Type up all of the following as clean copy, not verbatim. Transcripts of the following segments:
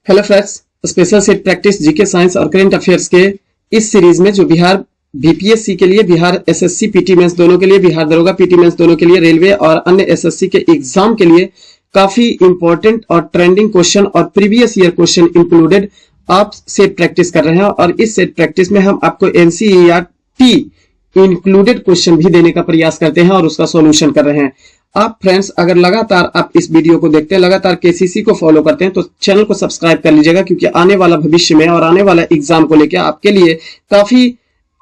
Hello friends, special set practice GK science और current affairs के इस सीरीज में जो बिहार बीपीएससी के लिए, बिहार एसएससी पीटी मेंस दोनों के लिए, बिहार दरोगा पीटी मेंस दोनों के लिए, रेलवे और अन्य एसएससी के एग्जाम के लिए काफी इंपॉर्टेंट और ट्रेंडिंग क्वेश्चन और प्रीवियस ईयर क्वेश्चन इंक्लूडेड आप सेट प्रैक्टिस कर रहे हैं। और इस सेट प्रैक्टिस में हम आपको एनसीईआरटी इंक्लूडेड क्वेश्चन भी देने का प्रयास करते हैं और उसका सॉल्यूशन कर रहे हैं। आप फ्रेंड्स अगर लगातार आप इस वीडियो को देखते हैं, लगातार केसीसी को फॉलो करते हैं, तो चैनल को सब्सक्राइब कर लीजिएगा, क्योंकि आने वाला भविष्य में और आने वाला एग्जाम को लेकर आपके लिए काफी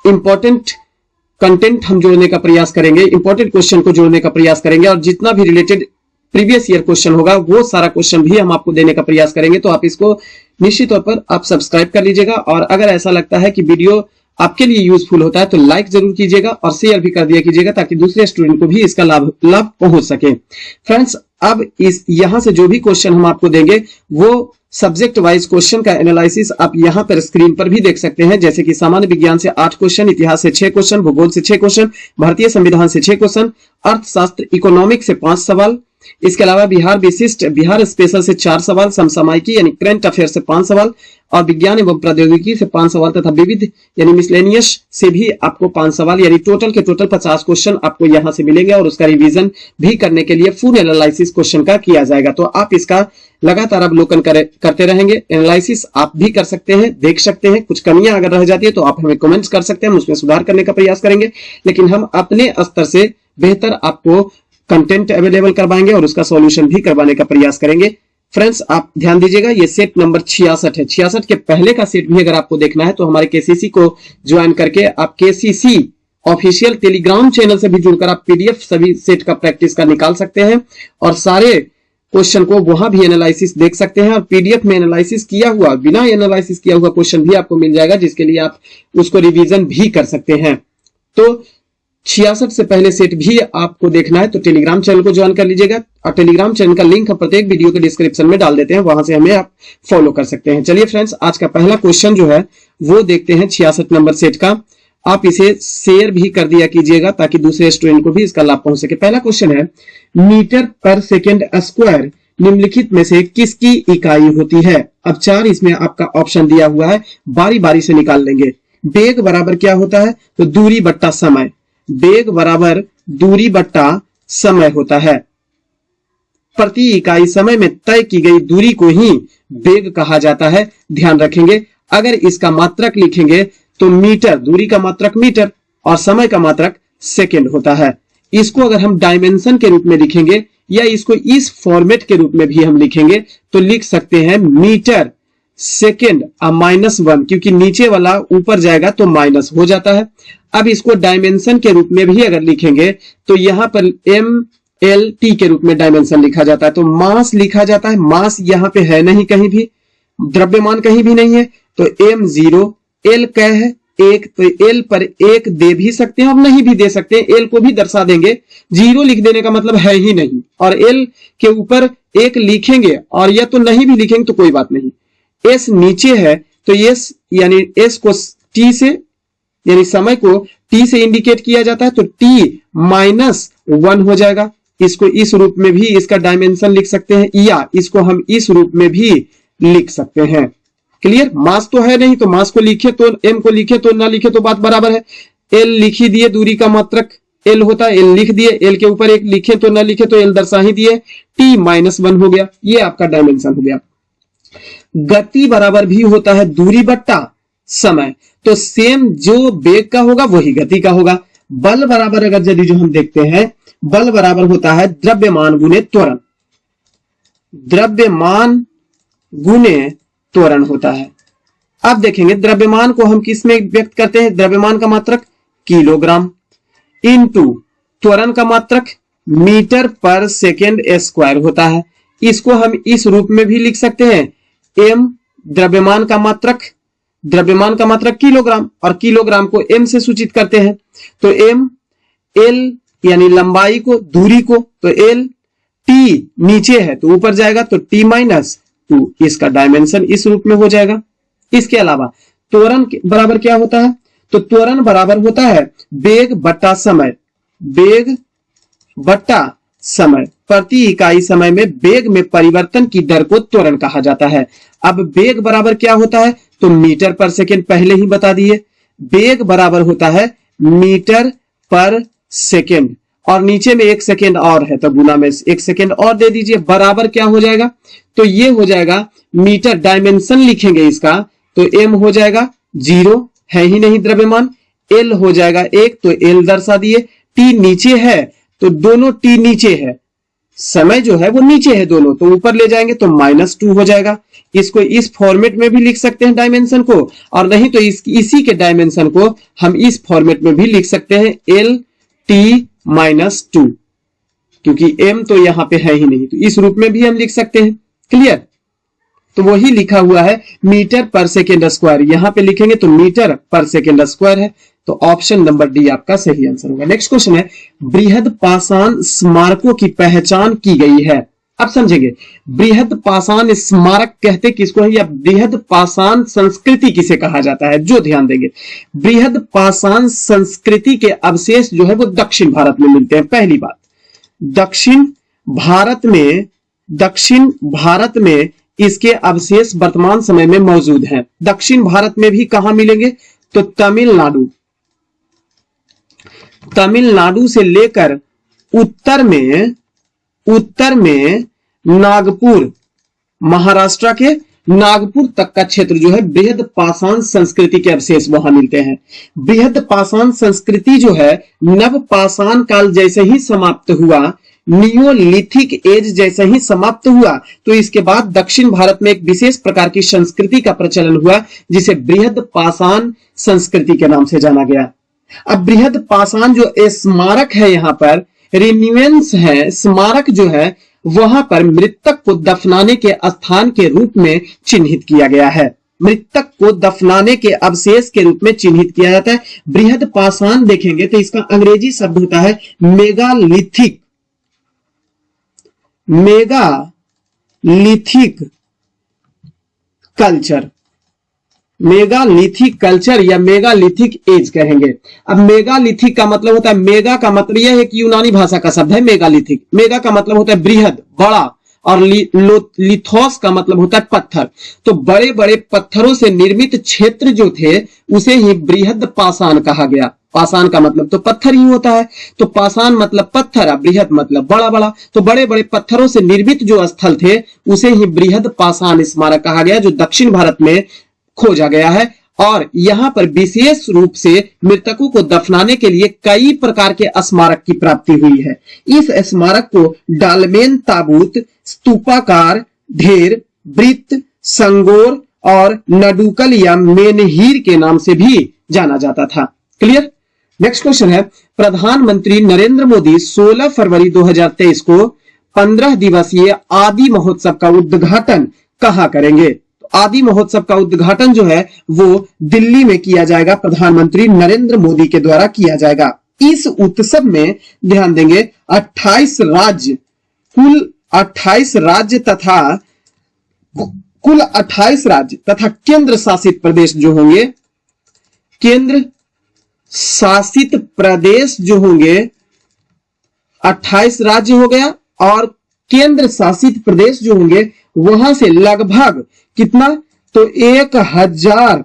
इंपॉर्टेंट कंटेंट हम जोड़ने का प्रयास करेंगे, इंपॉर्टेंट क्वेश्चन को जोड़ने का प्रयास करेंगे, और जितना भी रिलेटेड प्रीवियस ईयर क्वेश्चन होगा वो सारा क्वेश्चन भी हम आपको देने का प्रयास करेंगे। तो आप इसको निश्चित तौर पर आप सब्सक्राइब कर लीजिएगा, और अगर ऐसा लगता है कि वीडियो आपके लिए यूजफुल होता है तो लाइक जरूर कीजिएगा और शेयर भी कर दिया कीजिएगा, ताकि दूसरे स्टूडेंट को भी इसका लाभ पहुंच सके। फ्रेंड्स, अब इस यहां से जो भी क्वेश्चन हम आपको देंगे वो सब्जेक्ट वाइज क्वेश्चन का एनालिसिस आप यहां पर स्क्रीन पर भी देख सकते हैं। जैसे कि सामान्य विज्ञान से 8 क्वेश्चन, इतिहास से 6 क्वेश्चन, भूगोल से 6 क्वेश्चन, भारतीय संविधान से 6 क्वेश्चन, अर्थशास्त्र इकोनॉमिक से 5 सवाल, इसके अलावा बिहार विशिष्ट, बिहार स्पेशल से 4 सवाल, समसामयिकी यानी करंट अफेयर से 5 सवाल, और विज्ञान एवं प्रौद्योगिकी से 5 सवाल, तथा विविध यानी मिसलेनियस से भी आपको 5 सवाल, यानी टोटल के टोटल 50 क्वेश्चन आपको यहां से मिलेंगे। और उसका रिवीजन भी करने के लिए फुल एनालिसिस क्वेश्चन का किया जाएगा। तो आप इसका लगातार अवलोकन करते रहेंगे, एनालिसिस आप भी कर सकते हैं, देख सकते हैं। कुछ कमियां अगर रह जाती है तो आप हमें कमेंट्स कर सकते हैं, हम उसमें सुधार करने का प्रयास करेंगे, लेकिन हम अपने स्तर से बेहतर आपको कंटेंट अवेलेबल करवाएंगे और उसका सॉल्यूशन भी करवाने का प्रयास करेंगे। फ्रेंड्स, आप ध्यान दीजिएगा, ये सेट नंबर 66 है। 66 के पहले का सेट भी अगर आपको देखना है तो हमारे केसीसी को ज्वाइन करके आप केसीसी ऑफिशियल टेलीग्राम चैनल से भी जुड़कर आप पीडीएफ सभी सेट का प्रैक्टिस का निकाल सकते हैं, और सारे क्वेश्चन को वहां भी एनालिसिस देख सकते हैं। और पीडीएफ में एनालिसिस किया हुआ, बिना एनालिसिस किया हुआ क्वेश्चन भी आपको मिल जाएगा, जिसके लिए आप उसको रिवीजन भी कर सकते हैं। तो 66 से पहले सेट भी आपको देखना है तो टेलीग्राम चैनल को ज्वाइन कर लीजिएगा, और टेलीग्राम चैनल का लिंक हम प्रत्येक वीडियो के डिस्क्रिप्शन में डाल देते हैं, वहां से हमें आप फॉलो कर सकते हैं। चलिए फ्रेंड्स, आज का पहला क्वेश्चन जो है वो देखते हैं 66 नंबर सेट का। आप इसे शेयर भी कर दिया कीजिएगा ताकि दूसरे स्टूडेंट को भी इसका लाभ पहुंच सके। पहला क्वेश्चन है, मीटर पर सेकेंड स्क्वायर निम्नलिखित में से किसकी इकाई होती है? अब 4 इसमें आपका ऑप्शन दिया हुआ है, बारी बारी से निकाल लेंगे। वेग बराबर क्या होता है? तो दूरी बट्टा समय। वेग बराबर दूरी बट्टा समय होता है। प्रति इकाई समय में तय की गई दूरी को ही वेग कहा जाता है, ध्यान रखेंगे। अगर इसका मात्रक लिखेंगे तो मीटर, दूरी का मात्रक मीटर और समय का मात्रक सेकंड होता है। इसको अगर हम डायमेंशन के रूप में लिखेंगे या इसको इस फॉर्मेट के रूप में भी हम लिखेंगे तो लिख सकते हैं मीटर सेकेंड -1, क्योंकि नीचे वाला ऊपर जाएगा तो माइनस हो जाता है। अब इसको डायमेंशन के रूप में भी अगर लिखेंगे तो यहां पर MLT के रूप में डायमेंशन लिखा जाता है, तो मास लिखा जाता है। मास यहां पे है नहीं, कहीं भी द्रव्यमान कहीं भी नहीं है, तो M0। L क्या है? 1, तो L पर 1 दे भी सकते हैं और नहीं भी दे सकते हैं, L को भी दर्शा देंगे। 0 लिख देने का मतलब है ही नहीं, और L के ऊपर 1 लिखेंगे और या तो नहीं भी लिखेंगे तो कोई बात नहीं। S नीचे है तो S यानी S को T से, यानी समय को T से इंडिकेट किया जाता है, तो T -1 हो जाएगा। इसको इस रूप में भी इसका डायमेंशन लिख सकते हैं, या इसको हम इस रूप में भी लिख सकते हैं। क्लियर? मास तो है नहीं, तो मास को लिखे तो M को लिखे तो ना लिखे तो बात बराबर है। L लिख ही दिए, दूरी का मात्रक L होता है, L लिख दिए, L के ऊपर 1 लिखे तो ना लिखे तो L दर्शा ही दिए, T -1 हो गया। ये आपका डायमेंशन हो गया। गति बराबर भी होता है दूरी बट्टा समय, तो सेम जो वेग का होगा वही गति का होगा। बल बराबर अगर यदि जो हम देखते हैं, बल बराबर होता है द्रव्यमान गुने त्वरण। द्रव्यमान गुने त्वरण होता है। अब देखेंगे द्रव्यमान को हम किस में व्यक्त करते हैं? द्रव्यमान का मात्रक किलोग्राम इनटू त्वरण का मात्रक मीटर पर सेकेंड स्क्वायर होता है। इसको हम इस रूप में भी लिख सकते हैं, M द्रव्यमान का मात्रक किलोग्राम, और किलोग्राम को M से सूचित करते हैं, तो M L यानी लंबाई को, दूरी को, तो L, T नीचे है तो ऊपर जाएगा तो T -2, इसका डायमेंशन इस रूप में हो जाएगा। इसके अलावा त्वरण बराबर क्या होता है? तो त्वरण बराबर होता है वेग बट्टा समय। वेग बट्टा समय, प्रति इकाई समय में वेग में परिवर्तन की दर को त्वरण कहा जाता है। अब वेग बराबर क्या होता है, तो मीटर पर सेकेंड पहले ही बता दिए। वेग बराबर होता है मीटर पर सेकेंड, और नीचे में 1 सेकेंड और है तो गुना में 1 सेकेंड और दे दीजिए, बराबर क्या हो जाएगा, तो ये हो जाएगा मीटर, डायमेंशन लिखेंगे इसका तो m हो जाएगा 0, है ही नहीं द्रव्यमान, l हो जाएगा 1 तो l दर्शा दिए, t नीचे है तो दोनों t नीचे है, समय जो है वो नीचे है दोनों, तो ऊपर ले जाएंगे तो -2 हो जाएगा। इसको इस फॉर्मेट में भी लिख सकते हैं डायमेंशन को, और नहीं तो इसी के डायमेंशन को हम इस फॉर्मेट में भी लिख सकते हैं LT-2, क्योंकि m तो यहां पे है ही नहीं, तो इस रूप में भी हम लिख सकते हैं। क्लियर, तो वही लिखा हुआ है मीटर पर सेकेंड स्क्वायर, यहां पे लिखेंगे तो मीटर पर सेकेंड स्क्वायर है, तो ऑप्शन नंबर डी आपका सही आंसर होगा। नेक्स्ट क्वेश्चन है, बृहद पाषाण स्मारकों की पहचान की गई है। अब समझेंगे, बृहद पाषाण स्मारक कहते किसको है, या बृहद पाषाण संस्कृति किसे कहा जाता है, जो ध्यान देंगे, बृहद पाषाण संस्कृति के अवशेष जो है वो दक्षिण भारत में मिलते हैं। पहली बात, दक्षिण भारत में इसके अवशेष वर्तमान समय में मौजूद हैं। दक्षिण भारत में भी कहां मिलेंगे, तो तमिलनाडु से लेकर उत्तर में नागपुर, महाराष्ट्र के नागपुर तक का क्षेत्र जो है बृहद पाषाण संस्कृति के अवशेष वहां मिलते हैं। बृहद पाषाण संस्कृति जो है नव पाषाण काल जैसे ही समाप्त हुआ, नियोलिथिक एज जैसे ही समाप्त हुआ, तो इसके बाद दक्षिण भारत में एक विशेष प्रकार की संस्कृति का प्रचलन हुआ जिसे बृहद पाषाण संस्कृति के नाम से जाना गया। अब बृहद पाषाण जो स्मारक है, यहां पर रिन्यूएंस है, स्मारक जो है वहां पर मृतक को दफनाने के स्थान के रूप में चिन्हित किया गया है। मृतक को दफनाने के अवशेष के रूप में चिन्हित किया जाता है। बृहद पाषाण देखेंगे तो इसका अंग्रेजी शब्द होता है मेगालिथिक कल्चर, मेगालिथिक कल्चर या मेगालिथिक एज कहेंगे। अब मेगालिथिक का मतलब होता है, मेगा का मतलब यह है कि यूनानी भाषा का शब्द है मेगालिथिक, मेगा का मतलब होता है बृहद, बड़ा, और लिथोस का मतलब होता है पत्थर। तो बड़े बड़े पत्थरों से निर्मित क्षेत्र जो थे उसे ही बृहद पाषाण कहा गया। पाषाण का मतलब तो पत्थर ही होता है, तो पाषाण मतलब पत्थर, बृहद मतलब बड़ा बड़ा, तो बड़े बड़े पत्थरों से निर्मित जो स्थल थे उसे ही बृहद पाषाण स्मारक कहा गया, जो दक्षिण भारत में खोजा गया है। और यहां पर विशेष रूप से मृतकों को दफनाने के लिए कई प्रकार के स्मारक की प्राप्ति हुई है। इस स्मारक को डालमेन ताबूत, स्तूपाकार, ढेर, वृत्त, संगोर और नडुकल या मेनहीर के नाम से भी जाना जाता था। क्लियर। नेक्स्ट क्वेश्चन है, प्रधानमंत्री नरेंद्र मोदी 16 फरवरी 2023 को 15 दिवसीय आदि महोत्सव का उद्घाटन कहां करेंगे। आदि महोत्सव का उद्घाटन जो है वो दिल्ली में किया जाएगा, प्रधानमंत्री नरेंद्र मोदी के द्वारा किया जाएगा। इस उत्सव में ध्यान देंगे 28 राज्य, कुल 28 राज्य तथा केंद्र शासित प्रदेश जो होंगे, केंद्र शासित प्रदेश जो होंगे 28 राज्य हो गया, और केंद्र शासित प्रदेश जो होंगे वहां से लगभग कितना, तो 1000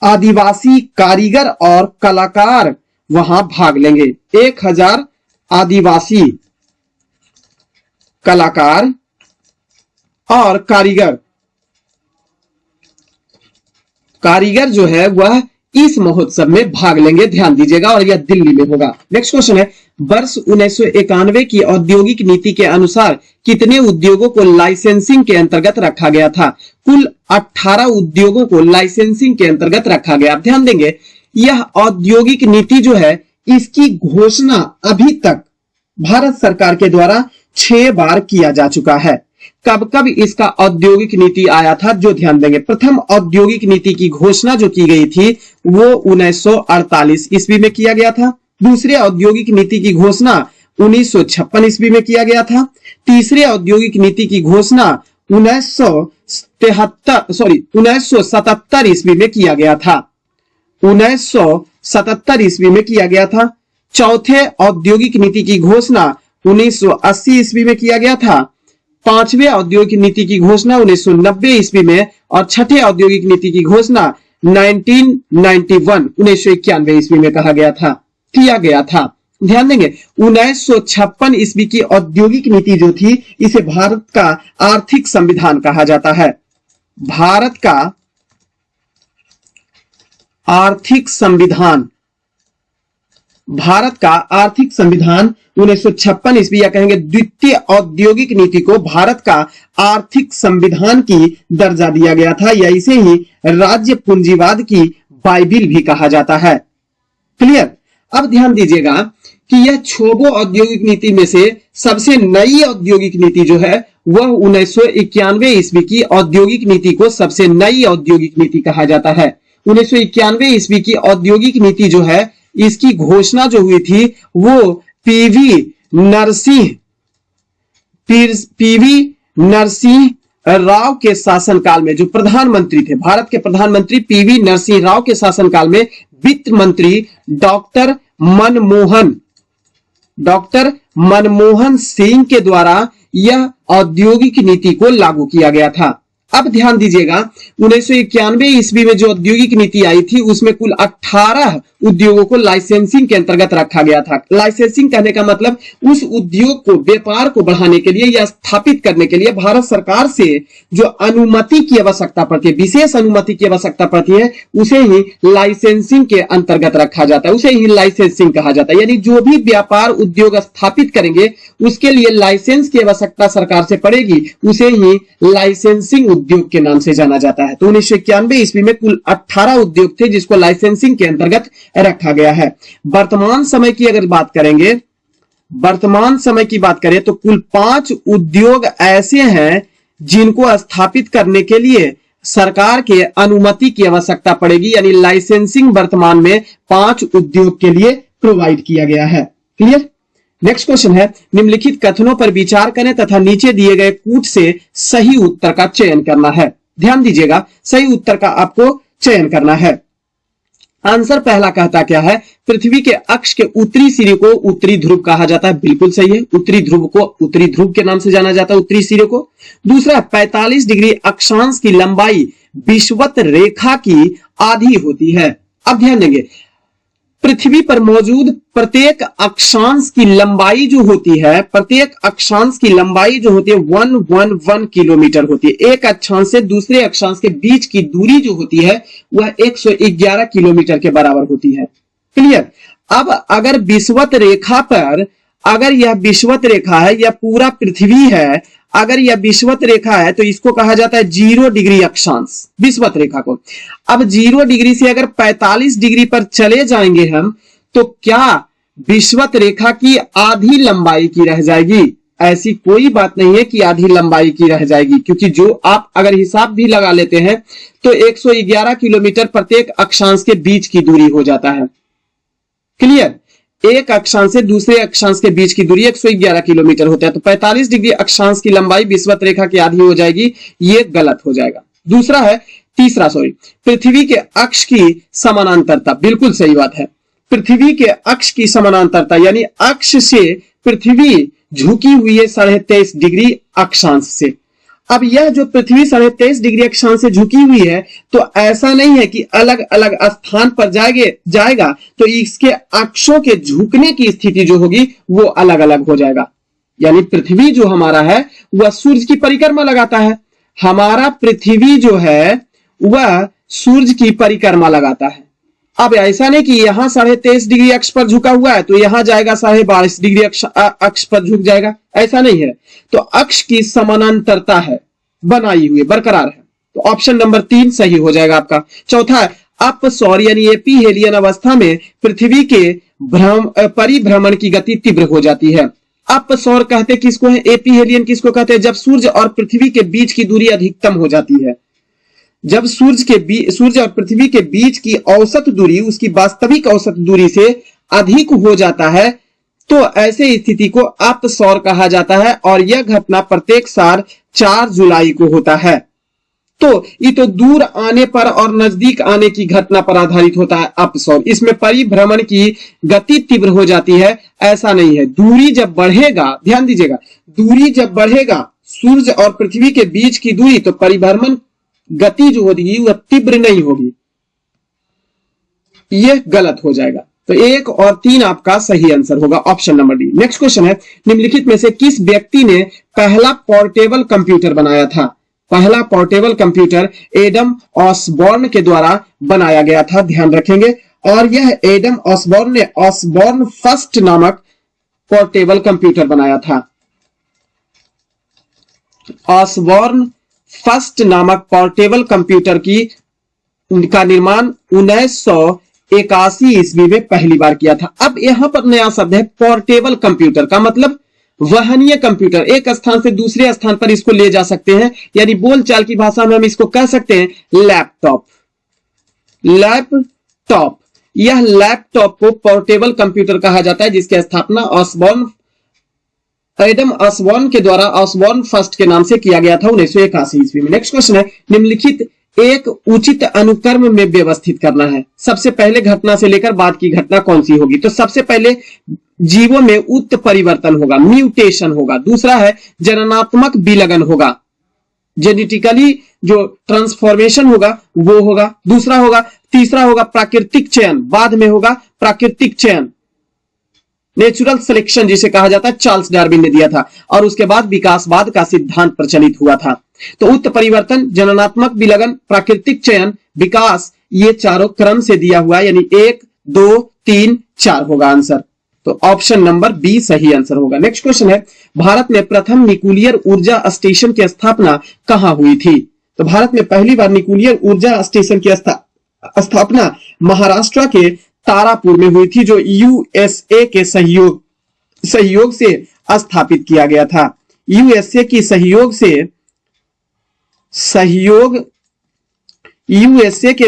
आदिवासी कारीगर और कलाकार वहां भाग लेंगे। 1000 आदिवासी कलाकार और कारीगर जो है वह इस महोत्सव में भाग लेंगे, ध्यान दीजिएगा, और यह दिल्ली में होगा। नेक्स्ट क्वेश्चन है, वर्ष 1991 की औद्योगिक नीति के अनुसार कितने उद्योगों को लाइसेंसिंग के अंतर्गत रखा गया था। कुल 18 उद्योगों को लाइसेंसिंग के अंतर्गत रखा गया। ध्यान देंगे, यह औद्योगिक नीति जो है इसकी घोषणा अभी तक भारत सरकार के द्वारा 6 बार किया जा चुका है। कब कब इसका औद्योगिक नीति आया था, जो ध्यान देंगे, प्रथम औद्योगिक नीति की घोषणा जो की गई थी वो 1948 ईस्वी में किया गया था। दूसरे औद्योगिक नीति की घोषणा 1956 ईस्वी में किया गया था। तीसरे औद्योगिक नीति की घोषणा 1977 ईस्वी में किया गया था। 1977 ईस्वी में किया गया था। चौथे औद्योगिक नीति की घोषणा 1980 ईस्वी में किया गया था। पांचवें औद्योगिक नीति की घोषणा 1990 ईस्वी में और छठे औद्योगिक नीति की घोषणा 1991 ईस्वी में किया गया था। ध्यान देंगे 1956 ईस्वी की औद्योगिक नीति जो थी, इसे भारत का आर्थिक संविधान कहा जाता है। भारत का आर्थिक संविधान, भारत का आर्थिक संविधान 1956 ईस्वी, या कहेंगे द्वितीय औद्योगिक नीति को भारत का आर्थिक संविधान की दर्जा दिया गया था, या इसे ही राज्य पूंजीवाद की बाइबिल भी कहा जाता है। क्लियर। अब ध्यान दीजिएगा कि यह छोबो औद्योगिक नीति में से सबसे नई औद्योगिक नीति जो है वह 1991 ईस्वी की औद्योगिक नीति को सबसे नई औद्योगिक नीति कहा जाता है। 1991 ईस्वी की औद्योगिक नीति जो है, इसकी घोषणा जो हुई थी वो पीवी नरसिंह राव के शासनकाल में, जो प्रधानमंत्री थे, भारत के प्रधानमंत्री पीवी नरसिंह राव के शासनकाल में वित्त मंत्री डॉक्टर मनमोहन सिंह के द्वारा यह औद्योगिक नीति को लागू किया गया था। अब ध्यान दीजिएगा 1991 ईस्वी में जो औद्योगिक नीति आई थी उसमें कुल 18 उद्योगों को लाइसेंसिंग के अंतर्गत रखा गया था। लाइसेंसिंग कहने का मतलब उस उद्योग को, व्यापार को बढ़ाने के लिए या स्थापित करने के लिए भारत सरकार से जो अनुमति की आवश्यकता पड़ती है, विशेष अनुमति की आवश्यकता पड़ती है, उसे ही लाइसेंसिंग के अंतर्गत रखा जाता है, उसे ही लाइसेंसिंग कहा जाता है। यानी जो भी व्यापार उद्योग स्थापित करेंगे उसके लिए लाइसेंस की आवश्यकता सरकार से पड़ेगी, उसे ही लाइसेंसिंग उद्योग के नाम से जाना जाता है। तो 1991 ईस्वी में कुल 18 उद्योग थे जिसको लाइसेंसिंग के अंतर्गत रखा गया है। वर्तमान समय की अगर बात करेंगे, वर्तमान समय की बात करें तो कुल 5 उद्योग ऐसे हैं जिनको स्थापित करने के लिए सरकार के अनुमति की आवश्यकता पड़ेगी, यानी लाइसेंसिंग वर्तमान में 5 उद्योग के लिए प्रोवाइड किया गया है। क्लियर। नेक्स्ट क्वेश्चन है, निम्नलिखित कथनों पर विचार करें तथा नीचे दिए गए कूट से सही उत्तर का चयन करना है। ध्यान दीजिएगा, सही उत्तर का आपको चयन करना है। आंसर पहला कहता क्या है, पृथ्वी के अक्ष के उत्तरी सिरे को उत्तरी ध्रुव कहा जाता है। बिल्कुल सही है, उत्तरी ध्रुव को उत्तरी ध्रुव के नाम से जाना जाता है, उत्तरी सिरे को। दूसरा, 45 डिग्री अक्षांश की लंबाई विषुवत रेखा की आधी होती है। अब ध्यान देंगे, पृथ्वी पर मौजूद प्रत्येक अक्षांश की लंबाई जो होती है, प्रत्येक अक्षांश की लंबाई जो होती है 111 किलोमीटर होती है। एक अक्षांश से दूसरे अक्षांश के बीच की दूरी जो होती है वह 111 किलोमीटर के बराबर होती है। क्लियर। अब अगर विषुवत रेखा पर, अगर यह विषुवत रेखा है, यह पूरा पृथ्वी है, अगर यह विषुवत रेखा है तो इसको कहा जाता है 0 डिग्री अक्षांश, विषुवत रेखा को। अब 0 डिग्री से अगर 45 डिग्री पर चले जाएंगे हम, तो क्या विषुवत रेखा की आधी लंबाई की रह जाएगी? ऐसी कोई बात नहीं है कि आधी लंबाई की रह जाएगी, क्योंकि जो आप अगर हिसाब भी लगा लेते हैं तो 111 किलोमीटर प्रत्येक अक्षांश के बीच की दूरी हो जाता है। क्लियर। एक अक्षांश से दूसरे अक्षांश के बीच की दूरी 111 किलोमीटर होता है, तो 45 डिग्री अक्षांश की लंबाई विषुवत रेखा की आधी हो जाएगी, ये गलत हो जाएगा। दूसरा है, पृथ्वी के अक्ष की समानांतरता। बिल्कुल सही बात है, पृथ्वी के अक्ष की समानांतरता, यानी अक्ष से पृथ्वी झुकी हुई है 23.5 डिग्री अक्षांश से। अब यह जो पृथ्वी 23.5 डिग्री अक्षांश से झुकी हुई है, तो ऐसा नहीं है कि अलग अलग स्थान पर जाएगा तो इसके अक्षों के झुकने की स्थिति जो होगी वो अलग अलग हो जाएगा। यानी पृथ्वी जो हमारा है वह सूर्य की परिक्रमा लगाता है, हमारा पृथ्वी जो है वह सूर्य की परिक्रमा लगाता है। अब ऐसा नहीं कि यहां 23.5 डिग्री अक्ष पर झुका हुआ है तो यहां जाएगा 22.5 डिग्री अक्ष पर झुक जाएगा, ऐसा नहीं है। तो अक्ष की समानांतरता है, बनाई हुई, बरकरार है। तो ऑप्शन नंबर 3 सही हो जाएगा आपका। चौथा है, अपसौर यानी एपीहेलियन अवस्था में पृथ्वी के परिभ्रमण की गति तीव्र हो जाती है। अपसौर कहते किसको है, एपीहेलियन किसको कहते हैं? जब सूर्य और पृथ्वी के बीच की दूरी अधिकतम हो जाती है, जब सूर्य और पृथ्वी के बीच की औसत दूरी उसकी वास्तविक औसत दूरी से अधिक हो जाता है, तो ऐसे स्थिति को अपसौर कहा जाता है। और यह घटना प्रत्येक साल 4 जुलाई को होता है। तो ये तो दूर आने पर और नजदीक आने की घटना पर आधारित होता है अपसौर। इसमें परिभ्रमण की गति तीव्र हो जाती है, ऐसा नहीं है। दूरी जब बढ़ेगा, ध्यान दीजिएगा, दूरी जब बढ़ेगा सूर्य और पृथ्वी के बीच की दूरी, तो परिभ्रमण गति जो होगी वह तीव्र नहीं होगी, यह गलत हो जाएगा। तो 1 और 3 आपका सही आंसर होगा, option number D. Next question है, निम्नलिखित में से किस व्यक्ति ने पहला पोर्टेबल कंप्यूटर बनाया था? पहला पोर्टेबल कंप्यूटर एडम ऑसबॉर्न के द्वारा बनाया गया था, ध्यान रखेंगे। और यह एडम ऑसबॉर्न ने ऑसबॉर्न फर्स्ट नामक पोर्टेबल कंप्यूटर बनाया था। ऑसबॉर्न फर्स्ट नामक पोर्टेबल कंप्यूटर का निर्माण 1981 ईस्वी में पहली बार किया था। अब यहां पर नया शब्द है पोर्टेबल कंप्यूटर, का मतलब वहनीय कंप्यूटर, एक स्थान से दूसरे स्थान पर इसको ले जा सकते हैं, यानी बोलचाल की भाषा में हम इसको कह सकते हैं लैपटॉप। लैपटॉप, यह लैपटॉप को पोर्टेबल कंप्यूटर कहा जाता है, जिसकी स्थापना एडम ऑसबॉर्न के द्वारा ऑसबॉर्न फर्स्ट के नाम से किया गया था 1981 ईस्वी में। नेक्स्ट क्वेश्चन है, निम्नलिखित एक उचित अनुक्रम में व्यवस्थित करना है। सबसे पहले घटना से लेकर बाद की घटना कौन सी होगी? तो सबसे पहले जीवों में उत्परिवर्तन होगा, म्यूटेशन होगा। दूसरा है जननात्मक विलगन होगा, जेनेटिकली जो ट्रांसफॉर्मेशन होगा वो होगा। दूसरा होगा, तीसरा होगा प्राकृतिक चयन, बाद में होगा प्राकृतिक चयन, नेचुरल सिलेक्शन जिसे कहा जाता है, चार्ल्स डार्विन ने दिया था। और उसके बाद विकासवाद का सिद्धांत प्रचलित हुआ था। तो उत्परिवर्तन, जननात्मक विलगन, प्राकृतिक चयन, विकास, ये चारों क्रम से दिया हुआ है, यानी 1, 2, 3, 4 होगा आंसर। तो ऑप्शन नंबर बी सही आंसर होगा। नेक्स्ट क्वेश्चन है, भारत में प्रथम न्यूक्लियर ऊर्जा स्टेशन की स्थापना कहां हुई थी? तो भारत में पहली बार न्यूक्लियर ऊर्जा स्टेशन की स्थापना महाराष्ट्र के तारापुर में हुई थी, जो यूएसए के सहयोग से स्थापित किया गया था। यूएसए के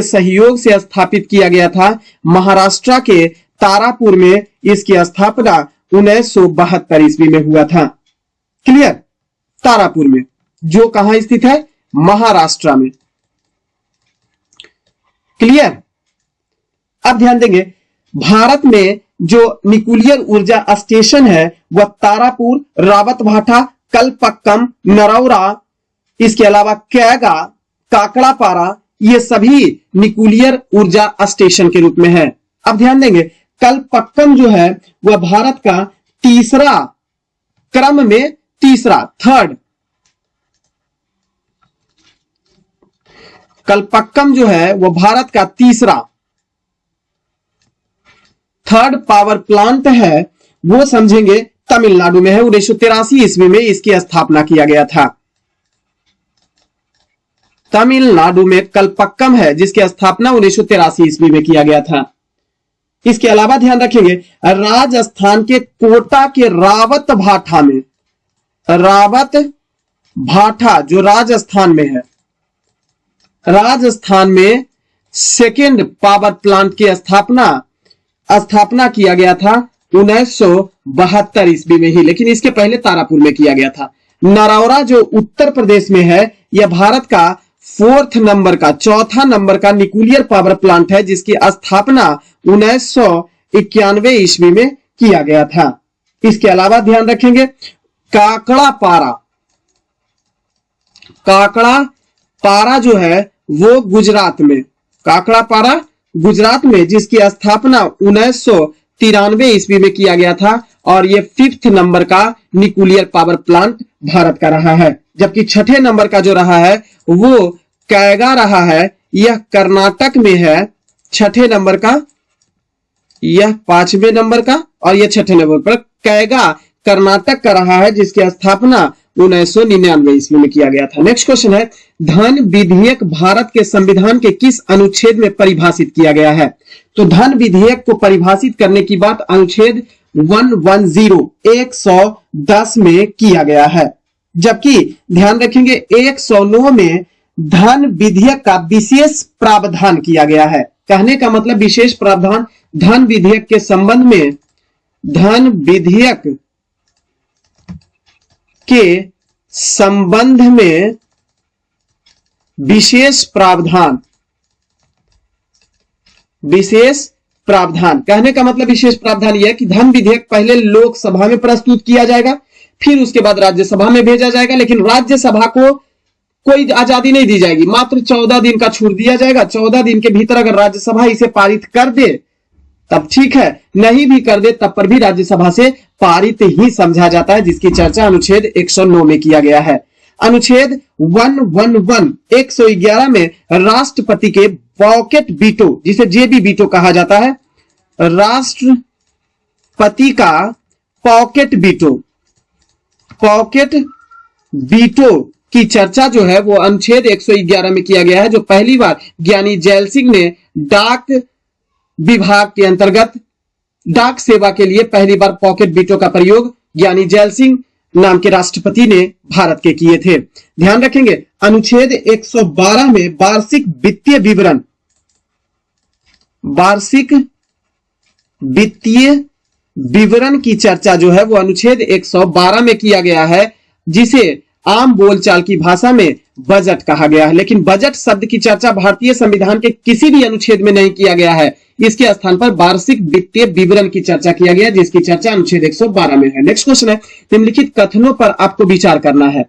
सहयोग से स्थापित किया गया था। महाराष्ट्र के तारापुर में इसकी स्थापना 1972 ईस्वी में हुआ था। क्लियर? तारापुर में, जो कहां स्थित है? महाराष्ट्र में। क्लियर? अब ध्यान देंगे, भारत में जो न्यूक्लियर ऊर्जा स्टेशन है वह तारापुर, रावतभाटा, कलपक्कम, नरौरा, इसके अलावा कैगा, काकड़ापारा, ये सभी न्यूक्लियर ऊर्जा स्टेशन के रूप में है। अब ध्यान देंगे, कलपक्कम जो है वह भारत का तीसरा, क्रम में तीसरा, थर्ड, कलपक्कम जो है वह भारत का तीसरा, थर्ड पावर प्लांट है, वो समझेंगे तमिलनाडु में है। 1983 ईस्वी में इसकी स्थापना किया गया था। तमिलनाडु में कलपक्कम है, जिसकी स्थापना 1983 ईस्वी में किया गया था। इसके अलावा ध्यान रखेंगे, राजस्थान के कोटा के रावत भाटा में, रावत भाटा जो राजस्थान में है, राजस्थान में सेकेंड पावर प्लांट की स्थापना किया गया था 1972 ईस्वी में ही, लेकिन इसके पहले तारापुर में किया गया था। नरौरा जो उत्तर प्रदेश में है, यह भारत का चौथा नंबर का न्यूक्लियर पावर प्लांट है, जिसकी स्थापना 1991 ईस्वी में किया गया था। इसके अलावा ध्यान रखेंगे, काकड़ापारा जो है वो गुजरात में, काकड़ापारा गुजरात में, जिसकी स्थापना 1993 ईस्वी में किया गया था। और ये 5th नंबर का न्यूक्लियर पावर प्लांट भारत का रहा है। जबकि 6ठे नंबर का जो रहा है वो कैगा रहा है, यह कर्नाटक में है। 6ठे नंबर का, यह 5वें नंबर का, और यह 6ठे नंबर पर कैगा कर्नाटक का रहा है, जिसकी स्थापना 1999 ईस्वी में किया गया था। नेक्स्ट क्वेश्चन है, धन विधेयक भारत के संविधान के किस अनुच्छेद में परिभाषित किया गया है? तो धन विधेयक को परिभाषित करने की बात अनुच्छेद 110 में किया गया है। जबकि ध्यान रखेंगे 109 में धन विधेयक का विशेष प्रावधान किया गया है। कहने का मतलब विशेष प्रावधान, धन विधेयक के संबंध में, धन विधेयक के संबंध में विशेष प्रावधान, विशेष प्रावधान कहने का मतलब विशेष प्रावधान यह है कि धन विधेयक पहले लोकसभा में प्रस्तुत किया जाएगा, फिर उसके बाद राज्यसभा में भेजा जाएगा, लेकिन राज्यसभा को कोई आजादी नहीं दी जाएगी, मात्र 14 दिन का छूट दिया जाएगा। 14 दिन के भीतर अगर राज्यसभा इसे पारित कर दे तब ठीक है, नहीं भी कर दे तब पर भी राज्यसभा से पारित ही समझा जाता है, जिसकी चर्चा अनुच्छेद 109 में किया गया है। अनुच्छेद 111 111 में राष्ट्रपति के पॉकेट वीटो, जिसे जेबी वीटो कहा जाता है, राष्ट्रपति का पॉकेट वीटो, पॉकेट वीटो की चर्चा जो है वो अनुच्छेद 111 में किया गया है, जो पहली बार ज्ञानी जैल सिंह ने डाक विभाग के अंतर्गत डाक सेवा के लिए पहली बार पॉकेट वीटो का प्रयोग ज्ञानी जैल सिंह नाम के राष्ट्रपति ने भारत के किए थे। ध्यान रखेंगे अनुच्छेद 112 में वार्षिक वित्तीय विवरण, वार्षिक वित्तीय विवरण की चर्चा जो है वो अनुच्छेद 112 में किया गया है, जिसे आम बोलचाल की भाषा में बजट कहा गया है। लेकिन बजट शब्द की चर्चा भारतीय संविधान के किसी भी अनुच्छेद में नहीं किया गया है, इसके स्थान पर वार्षिक वित्तीय विवरण की चर्चा किया गया, जिसकी चर्चा अनुच्छेद 112 में है। नेक्स्ट क्वेश्चन है, निम्नलिखित कथनों पर आपको विचार करना है।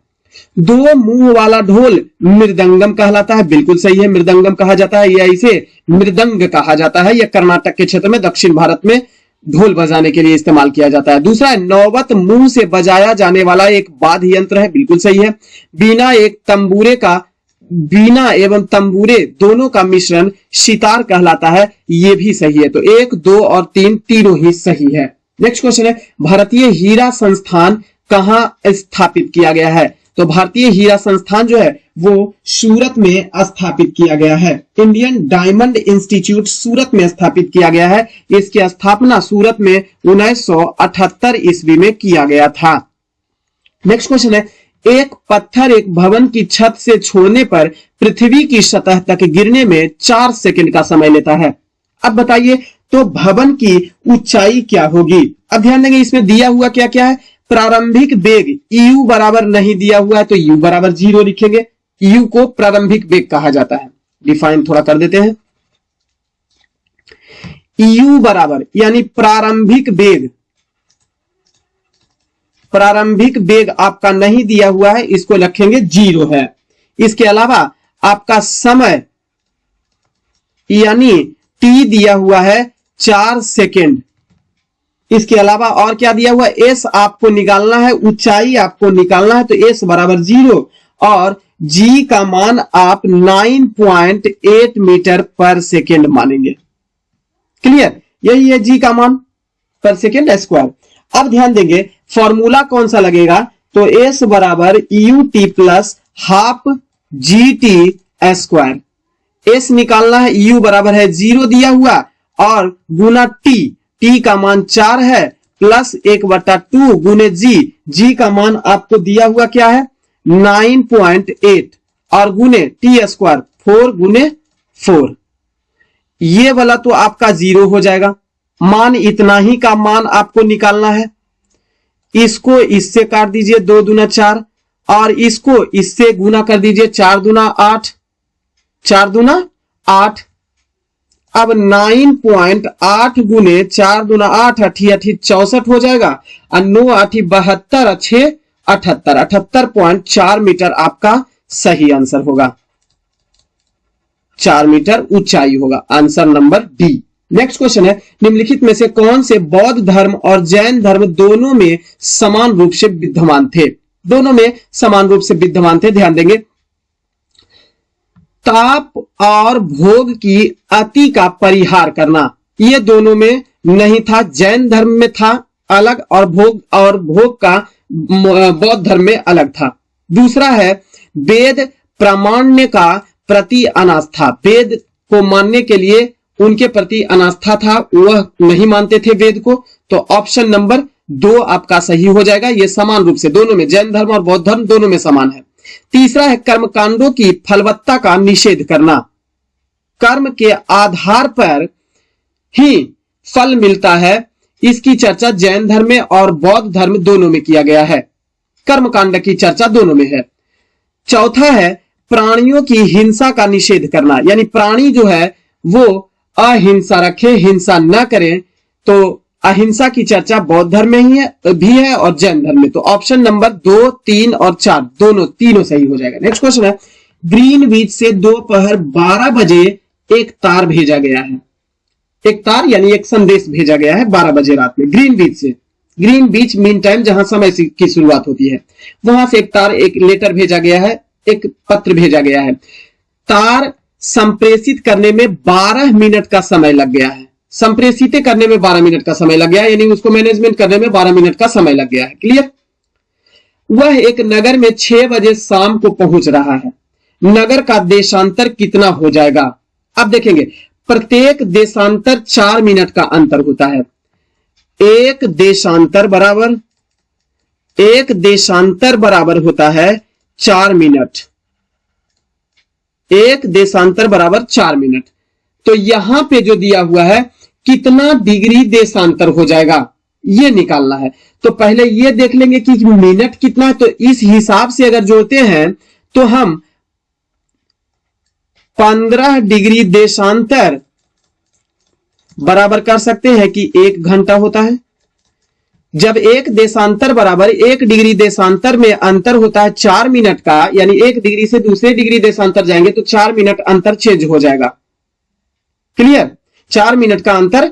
दो मुंह वाला ढोल मृदंगम कहलाता है, बिल्कुल सही है, मृदंगम कहा जाता है, या इसे मृदंग कहा जाता है। यह कर्नाटक के क्षेत्र में दक्षिण भारत में ढोल बजाने के लिए इस्तेमाल किया जाता है। दूसरा है, नौबत मुंह से बजाया जाने वाला एक वाद्य यंत्र है, बिल्कुल सही है। बीना एक तंबूरे का, बीना एवं तंबूरे दोनों का मिश्रण सितार कहलाता है, यह भी सही है। तो 1, 2 और 3 तीनों ही सही है। नेक्स्ट क्वेश्चन है, भारतीय हीरा संस्थान कहां स्थापित किया गया है? तो भारतीय हीरा संस्थान जो है वो सूरत में स्थापित किया गया है। इंडियन डायमंड इंस्टीट्यूट सूरत में स्थापित किया गया है। इसकी स्थापना सूरत में 1978 ईस्वी में किया गया था। नेक्स्ट क्वेश्चन है, एक पत्थर एक भवन की छत से छोड़ने पर पृथ्वी की सतह तक गिरने में 4 सेकंड का समय लेता है। अब बताइए तो भवन की ऊंचाई क्या होगी? अब ध्यान देंगे इसमें दिया हुआ क्या क्या है। प्रारंभिक वेग u बराबर नहीं दिया हुआ है, तो u बराबर 0 लिखेंगे। u को प्रारंभिक वेग कहा जाता है। डिफाइन थोड़ा कर देते हैं। u बराबर यानी प्रारंभिक वेग, प्रारंभिक वेग आपका नहीं दिया हुआ है, इसको लिखेंगे 0 है। इसके अलावा आपका समय यानी t दिया हुआ है 4 सेकेंड। इसके अलावा और क्या दिया हुआ है, s आपको निकालना है, ऊंचाई आपको निकालना है, तो s बराबर 0 और g का मान आप 9.8 मीटर पर सेकेंड मानेंगे। क्लियर, यही है g का मान पर सेकेंड स्क्वायर। अब ध्यान देंगे फॉर्मूला कौन सा लगेगा, तो s बराबर ut plus half gt square. s निकालना है, u बराबर है 0 दिया हुआ और गुना t का मान 4 है प्लस 1/2 गुने g का मान आपको दिया हुआ क्या है 9.8 और गुने t स्क्वायर 4 गुने 4। ये वाला तो आपका 0 हो जाएगा, मान इतना ही का मान आपको निकालना है। इसको इससे काट दीजिए 2 दूना 4 और इसको इससे गुना कर दीजिए 4 दूना 8, 4 दूना 8। अब 9.8 गुने 4 दूना 8, 8 64 हो जाएगा और 9 8 72, 6 78, 78.4 मीटर आपका सही आंसर होगा। 4 मीटर ऊंचाई होगा, answer number D. Next question है, निम्नलिखित में से कौन से बौद्ध धर्म और जैन धर्म दोनों में समान रूप से विद्यमान थे? दोनों में समान रूप से विद्यमान थे। ध्यान देंगे, ताप और भोग की अति का परिहार करना, ये दोनों में नहीं था। जैन धर्म में था अलग और भोग का बौद्ध धर्म में अलग था। दूसरा है वेद प्रामाण्य का प्रति अनास्था, वेद को मानने के लिए उनके प्रति अनास्था था, वह नहीं मानते थे वेद को। तो ऑप्शन नंबर 2 आपका सही हो जाएगा। ये समान रूप से दोनों में, जैन धर्म और बौद्ध धर्म दोनों में समान है। तीसरा है कर्मकांडों की फलवत्ता का निषेध करना, कर्म के आधार पर ही फल मिलता है, इसकी चर्चा जैन धर्म में और बौद्ध धर्म दोनों में किया गया है। कर्मकांड की चर्चा दोनों में है। चौथा है प्राणियों की हिंसा का निषेध करना, यानी प्राणी जो है वो अहिंसा रखे, हिंसा ना करें। तो अहिंसा की चर्चा बौद्ध धर्म में भी है और जैन धर्म में। तो ऑप्शन नंबर 2, 3 और 4 तीनों सही हो जाएगा। नेक्स्ट क्वेश्चन है, ग्रीनविच से दोपहर 12 बजे एक तार भेजा गया है। एक तार यानी एक संदेश भेजा गया है 12 बजे रात में ग्रीनविच से। ग्रीनविच मीन टाइम जहां समय की शुरुआत होती है, वहां से एक तार, एक लेटर भेजा गया है, एक पत्र भेजा गया है। तार संप्रेषित करने में 12 मिनट का समय लग गया है। संप्रेषित करने में 12 मिनट का समय लग गया है, यानी उसको मैनेजमेंट करने में 12 मिनट का समय लग गया है। क्लियर। वह एक नगर में 6 बजे शाम को पहुंच रहा है। नगर का देशांतर कितना हो जाएगा? अब देखेंगे, प्रत्येक देशांतर 4 मिनट का अंतर होता है। एक देशांतर बराबर होता है 4 मिनट। एक देशांतर बराबर 4 मिनट। तो यहां पे जो दिया हुआ है कितना डिग्री देशांतर हो जाएगा ये निकालना है। तो पहले ये देख लेंगे कि मिनट कितना है। तो इस हिसाब से अगर जोड़ते हैं तो हम 15 डिग्री देशांतर बराबर कर सकते हैं कि 1 घंटा होता है। जब एक देशांतर बराबर 1 डिग्री देशांतर में अंतर होता है 4 मिनट का, यानी 1 डिग्री से दूसरे डिग्री देशांतर जाएंगे तो 4 मिनट अंतर चेंज हो जाएगा। क्लियर। 4 मिनट का अंतर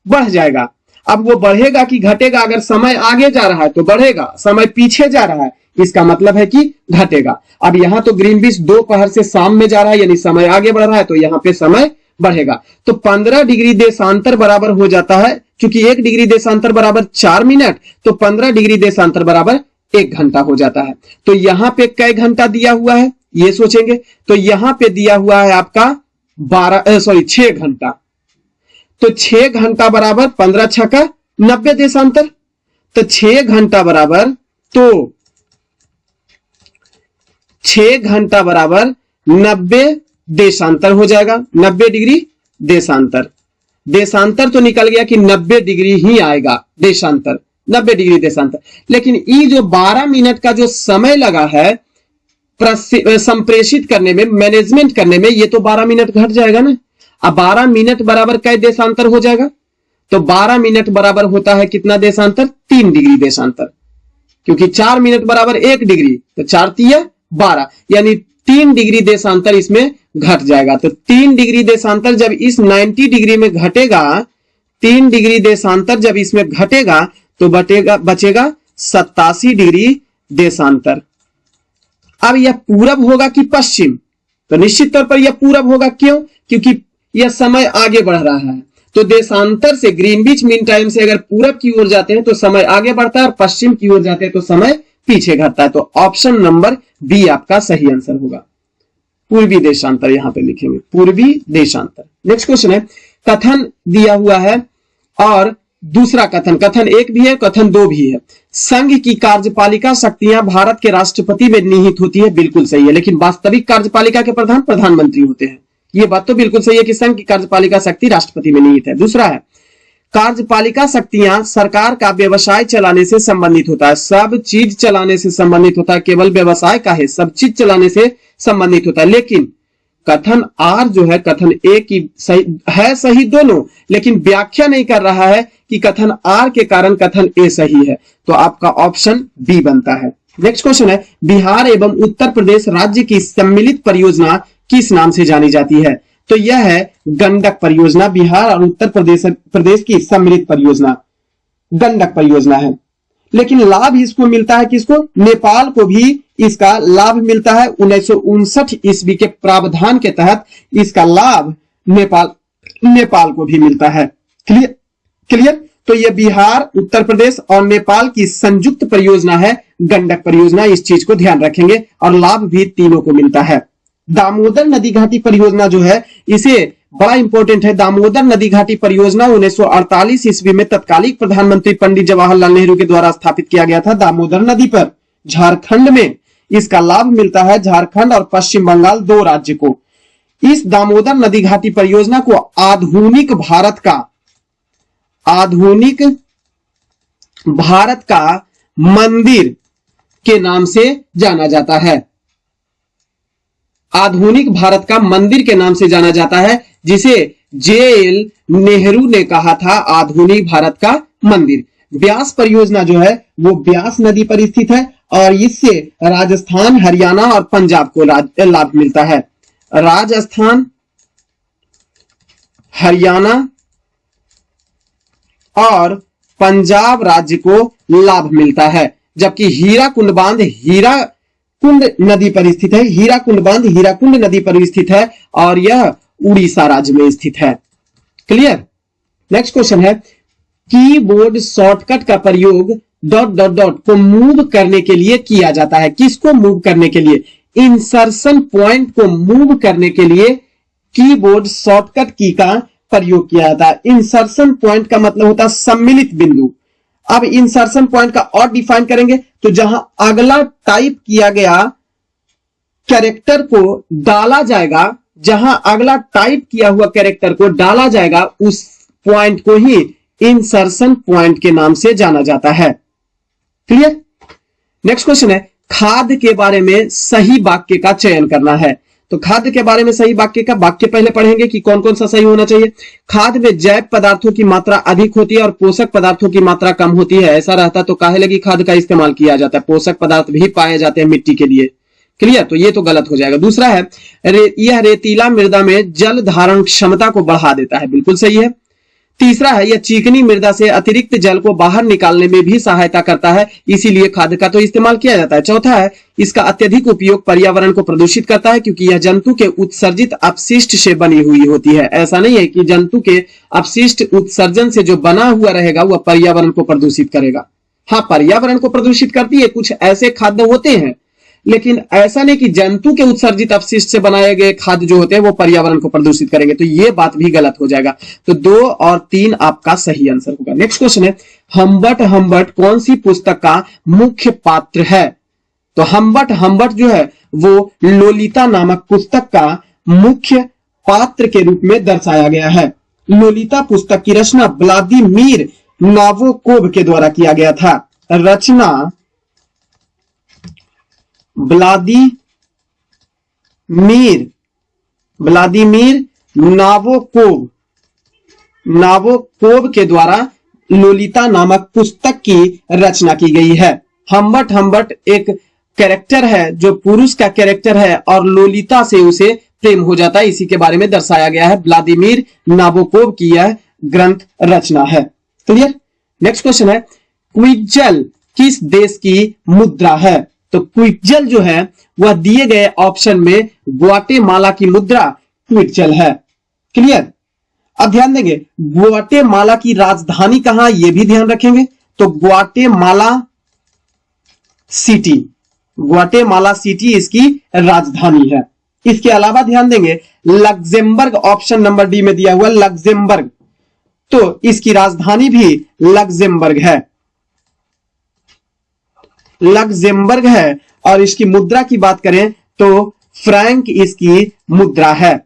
बढ़ जाएगा। अब वो बढ़ेगा कि घटेगा? अगर समय आगे जा रहा है तो बढ़ेगा, समय पीछे जा रहा है इसका मतलब है कि घटेगा। अब यहां तो ग्रीनविच दोपहर से शाम में जा रहा है, यानी समय आगे बढ़ रहा है, तो यहां पे समय बढ़ेगा। तो 15 डिग्री देशांतर बराबर हो जाता है, क्योंकि 1 डिग्री देशांतर बराबर 4 मिनट, तो 15 डिग्री देशांतर बराबर 1 घंटा हो जाता है। तो यहां पे कै घंटा दिया हुआ है ये सोचेंगे। तो यहां पे दिया हुआ है आपका 6 घंटा। तो 6 घंटा बराबर 15 छक्का 90 देशांतर। तो 6 घंटा बराबर 90 देशांतर हो जाएगा। 90 डिग्री देशांतर। देशांतर तो निकल गया कि 90 डिग्री ही आएगा देशांतर, 90 डिग्री देशांतर। लेकिन ये जो 12 मिनट का जो समय लगा है संप्रेषित करने में, मैनेजमेंट करने में, ये तो 12 मिनट घट जाएगा ना। अब 12 मिनट बराबर कै देशांतर हो जाएगा? तो 12 मिनट बराबर होता है कितना देशांतर? 3 डिग्री देशांतर। क्योंकि 4 मिनट बराबर 1 डिग्री, तो 4 तिया 12, यानी 3 डिग्री देशांतर इसमें घट जाएगा। तो 3 डिग्री देशांतर जब इस 90 डिग्री में घटेगा, 3 डिग्री देशांतर जब इसमें घटेगा तो बचेगा 87 डिग्री देशांतर। अब यह पूरब होगा कि पश्चिम? तो निश्चित तौर पर यह पूरब होगा। क्यों? क्योंकि यह समय आगे बढ़ रहा है। तो देशांतर से, ग्रीनविच मीन टाइम से अगर पूरब की ओर जाते हैं तो समय आगे बढ़ता है, और पश्चिम की ओर जाते हैं तो समय पीछे घटता है। तो ऑप्शन नंबर बी आपका सही आंसर होगा। पूर्वी देशांतर यहां पे लिखेंगे, पूर्वी देशांतर। नेक्स्ट क्वेश्चन है, कथन दिया हुआ है और दूसरा कथन 1 भी है, कथन 2 भी है। संघ की कार्यपालिका शक्तियां भारत के राष्ट्रपति में निहित होती है। बिल्कुल सही है, लेकिन वास्तविक कार्यपालिका के प्रधान प्रधानमंत्री होते हैं। ये बात तो बिल्कुल सही है कि संघ की कार्यपालिका शक्ति राष्ट्रपति में निहित है। दूसरा है, कार्यपालिका शक्तियां सरकार का व्यवसाय चलाने से संबंधित होता है। सब चीज चलाने से संबंधित होता है, केवल व्यवसाय का है, सब चीज चलाने से संबंधित होता है। लेकिन कथन आर जो है, कथन ए की सही दोनों, लेकिन व्याख्या नहीं कर रहा है कि कथन आर के कारण कथन ए सही है। तो आपका ऑप्शन बी बनता है। नेक्स्ट क्वेश्चन है, बिहार एवं उत्तर प्रदेश राज्य की सम्मिलित परियोजना किस नाम से जानी जाती है? तो यह है गंडक परियोजना। बिहार और उत्तर प्रदेश की सम्मिलित परियोजना गंडक परियोजना है। लेकिन लाभ इसको मिलता है किसको? नेपाल को भी इसका लाभ मिलता है। 1959 ईस्वी के प्रावधान के तहत इसका लाभ नेपाल को भी मिलता है। क्लियर। तो यह बिहार, उत्तर प्रदेश और नेपाल की संयुक्त परियोजना है गंडक परियोजना। इस चीज को ध्यान रखेंगे, और लाभ भी तीनों को मिलता है। दामोदर नदी घाटी परियोजना जो है, इसे बड़ा इंपॉर्टेंट है। दामोदर नदी घाटी परियोजना 1948 ईस्वी में तत्कालीन प्रधानमंत्री पंडित जवाहरलाल नेहरू के द्वारा स्थापित किया गया था। दामोदर नदी पर झारखंड में इसका लाभ मिलता है, झारखंड और पश्चिम बंगाल 2 राज्य को। इस दामोदर नदी घाटी परियोजना को आधुनिक भारत का मंदिर के नाम से जाना जाता है। आधुनिक भारत का मंदिर के नाम से जाना जाता है, जिसे JL नेहरू ने कहा था आधुनिक भारत का मंदिर। ब्यास परियोजना जो है वो ब्यास नदी पर स्थित है और इससे राजस्थान, हरियाणा और पंजाब को लाभ मिलता है। राजस्थान, हरियाणा और पंजाब राज्य को लाभ मिलता है। जबकि हीराकुंड बांध हीराकुंड नदी पर स्थित है। हीराकुंड बांध हीराकुंड नदी पर स्थित है और यह उड़ीसा राज्य में स्थित है। क्लियर। नेक्स्ट क्वेश्चन है, कीबोर्ड शॉर्टकट का प्रयोग ... को मूव करने के लिए किया जाता है। किसको मूव करने के लिए? इंसर्शन पॉइंट को मूव करने के लिए कीबोर्ड शॉर्टकट की का प्रयोग किया जाता है। इंसर्शन पॉइंट का मतलब होता है सम्मिलित बिंदु। अब इंसर्शन पॉइंट का और डिफाइन करेंगे तो जहां अगला टाइप किया गया कैरेक्टर को डाला जाएगा, जहां अगला टाइप किया हुआ कैरेक्टर को डाला जाएगा, उस पॉइंट को ही इंसर्शन पॉइंट के नाम से जाना जाता है। क्लियर। नेक्स्ट क्वेश्चन है, खाद्य के बारे में सही वाक्य का चयन करना है। तो खाद्य के बारे में सही वाक्य का वाक्य पहले पढ़ेंगे कि कौन कौन सा सही होना चाहिए। खाद्य में जैव पदार्थों की मात्रा अधिक होती है और पोषक पदार्थों की मात्रा कम होती है। ऐसा रहता तो काहे लगी खाद्य का इस्तेमाल किया जाता है? पोषक पदार्थ भी पाए जाते हैं मिट्टी के लिए। क्लियर। तो ये तो गलत हो जाएगा। दूसरा है, यह रेतीला मृदा में जल धारण क्षमता को बढ़ा देता है। बिल्कुल सही है। तीसरा है, यह चिकनी मृदा से अतिरिक्त जल को बाहर निकालने में भी सहायता करता है, इसीलिए खाद का तो इस्तेमाल किया जाता है। चौथा है, इसका अत्यधिक उपयोग पर्यावरण को प्रदूषित करता है, क्योंकि यह जंतु के उत्सर्जित अपशिष्ट से बनी हुई होती है। ऐसा नहीं है कि जंतु के अपशिष्ट उत्सर्जन से जो बना हुआ रहेगा वह पर्यावरण को प्रदूषित करेगा। हाँ, पर्यावरण को प्रदूषित करती है, कुछ ऐसे खाद्य होते हैं, लेकिन ऐसा नहीं कि जंतु के उत्सर्जित अपशिष्ट से बनाए गए खाद्य जो होते हैं वो पर्यावरण को प्रदूषित करेंगे। तो ये बात भी गलत हो जाएगा। तो 2 और 3 आपका सही आंसर होगा। नेक्स्ट क्वेश्चन है, हम्बर्ट कौन सी पुस्तक का मुख्य पात्र है? तो हम्बर्ट जो है वो लोलिता नामक पुस्तक का मुख्य पात्र के रूप में दर्शाया गया है। लोलिता पुस्तक की रचना व्लादिमीर नाबोकोव के द्वारा किया गया था। रचना व्लादिमीर नाबोकोव के द्वारा लोलिता नामक पुस्तक की रचना की गई है। हम्बर्ट एक कैरेक्टर है जो पुरुष का कैरेक्टर है और लोलिता से उसे प्रेम हो जाता है, इसी के बारे में दर्शाया गया है। व्लादिमीर नाबोकोव की यह ग्रंथ रचना है। क्लियर। नेक्स्ट क्वेश्चन है, क्विट्जल किस देश की मुद्रा है? तो क्विट्जल जो है वह दिए गए ऑप्शन में ग्वाटेमाला की मुद्रा क्विट्जल है। क्लियर। अब ध्यान देंगे, ग्वाटेमाला की राजधानी कहां, यह भी ध्यान रखेंगे। तो ग्वाटेमाला सिटी इसकी राजधानी है। इसके अलावा ध्यान देंगे, लग्जेमबर्ग ऑप्शन नंबर डी में दिया हुआ लग्जेमबर्ग, तो इसकी राजधानी भी लग्जेमबर्ग है। और इसकी मुद्रा की बात करें तो फ्रैंक इसकी मुद्रा है।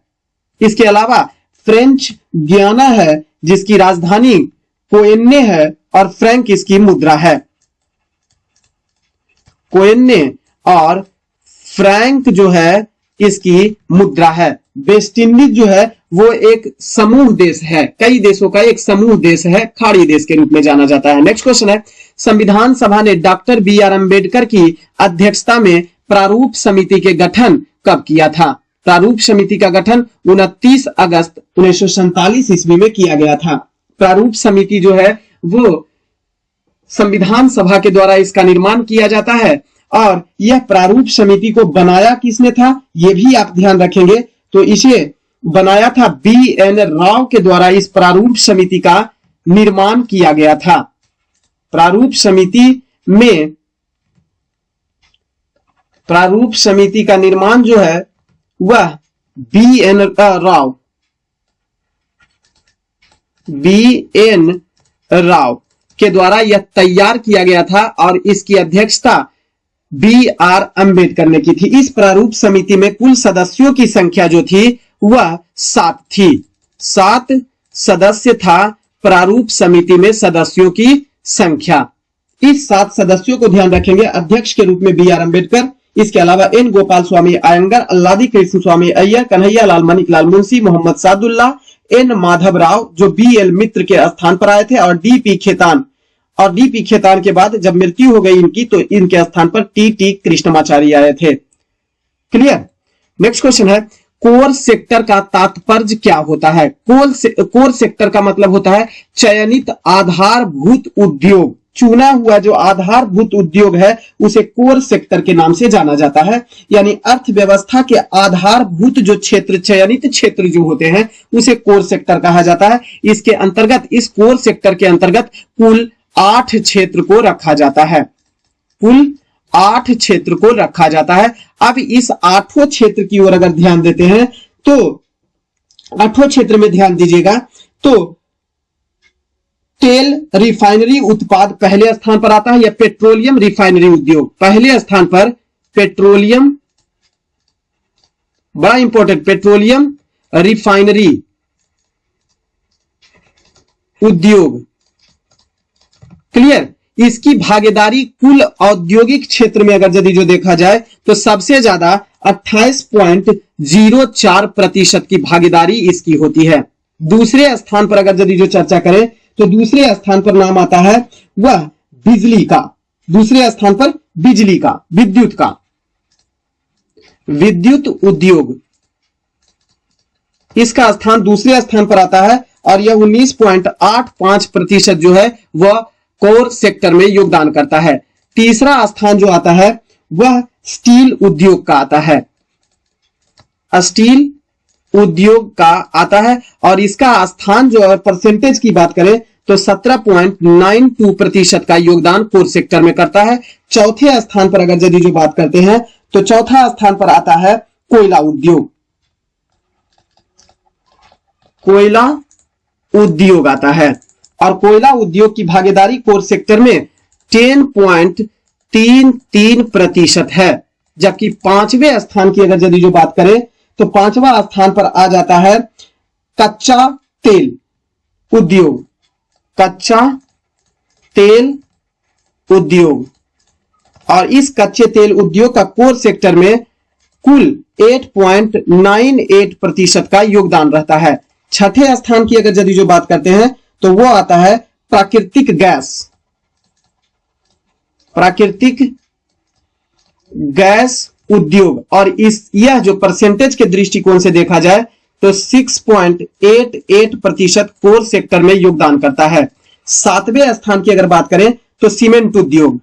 इसके अलावा फ्रेंच गियाना है जिसकी राजधानी कोएन्ने है और फ्रैंक इसकी मुद्रा है। कोएन्ने और फ्रैंक जो है इसकी मुद्रा है। वेस्ट इंडीज जो है वो एक समूह देश है, कई देशों का एक समूह देश है, खाड़ी देश के रूप में जाना जाता है। नेक्स्ट क्वेश्चन है, संविधान सभा ने डॉक्टर BR अम्बेडकर की अध्यक्षता में प्रारूप समिति के गठन कब किया था? प्रारूप समिति का गठन 29 अगस्त 1947 ईस्वी में किया गया था। प्रारूप समिति जो है वो संविधान सभा के द्वारा इसका निर्माण किया जाता है और यह प्रारूप समिति को बनाया किसने था यह भी आप ध्यान रखेंगे। तो इसे बनाया था BN राव के द्वारा इस प्रारूप समिति का निर्माण किया गया था। प्रारूप समिति का निर्माण जो है वह BN राव के द्वारा यह तैयार किया गया था और इसकी अध्यक्षता BR अम्बेडकर ने की थी। इस प्रारूप समिति में कुल सदस्यों की संख्या जो थी वह 7 थी। 7 सदस्य था प्रारूप समिति में सदस्यों की संख्या। इस 7 सदस्यों को ध्यान रखेंगे। अध्यक्ष के रूप में BR अम्बेडकर, इसके अलावा एन गोपाल स्वामी अयंगर, अल्लादी कृष्ण स्वामी अय्यर, कन्हैया लाल मणिकलाल मुंशी, मोहम्मद सादुल्लाह, एन माधव राव जो बी एल मित्र के स्थान पर आए थे, और डीपी खेतान। और डीपी खेतान के बाद जब मृत्यु हो गई इनकी तो इनके स्थान पर टी टी कृष्णमाचारी आए थे। क्लियर। नेक्स्ट क्वेश्चन है कोर सेक्टर का तात्पर्य क्या होता है? कोर सेक्टर का मतलब होता है चयनित आधारभूत उद्योग। चुना हुआ जो आधारभूत उद्योग है उसे कोर सेक्टर के नाम से जाना जाता है। यानी अर्थव्यवस्था के आधारभूत जो क्षेत्र, चयनित क्षेत्र जो होते हैं उसे कोर सेक्टर कहा जाता है। इसके अंतर्गत, इस कोर सेक्टर के अंतर्गत कुल 8 क्षेत्र को रखा जाता है। कुल 8 क्षेत्र को रखा जाता है। अब इस 8 क्षेत्र की ओर अगर ध्यान देते हैं तो 8 क्षेत्र में ध्यान दीजिएगा तो तेल रिफाइनरी उत्पाद पहले स्थान पर आता है, या पेट्रोलियम रिफाइनरी उद्योग पहले स्थान पर। पेट्रोलियम, बड़ा इंपॉर्टेंट, पेट्रोलियम रिफाइनरी उद्योग। क्लियर। इसकी भागीदारी कुल औद्योगिक क्षेत्र में अगर यदि जो देखा जाए तो सबसे ज्यादा 28.04% की भागीदारी इसकी होती है। दूसरे स्थान पर अगर यदि जो चर्चा करें तो दूसरे स्थान पर नाम आता है वह बिजली का। दूसरे स्थान पर बिजली का, विद्युत का, विद्युत उद्योग, इसका स्थान दूसरे स्थान पर आता है और यह 19.85% जो है वह कोर सेक्टर में योगदान करता है। तीसरा स्थान जो आता है वह स्टील उद्योग का आता है, स्टील उद्योग का आता है और इसका स्थान जो है परसेंटेज की बात करें तो 17.92% का योगदान कोर सेक्टर में करता है। चौथे स्थान पर अगर यदि जो बात करते हैं तो चौथा स्थान पर आता है कोयला उद्योग। कोयला उद्योग आता है और कोयला उद्योग की भागीदारी कोर सेक्टर में 10.33% है। जबकि 5वें स्थान की अगर यदि जो बात करें तो 5वां स्थान पर आ जाता है कच्चा तेल उद्योग। कच्चा तेल उद्योग, और इस कच्चे तेल उद्योग का कोर सेक्टर में कुल 8.98% का योगदान रहता है। छठे स्थान की अगर यदि जो बात करते हैं तो वो आता है प्राकृतिक गैस। प्राकृतिक गैस उद्योग, और यह जो परसेंटेज के दृष्टिकोण से देखा जाए तो 6.88% कोर सेक्टर में योगदान करता है। 7वें स्थान की अगर बात करें तो सीमेंट उद्योग।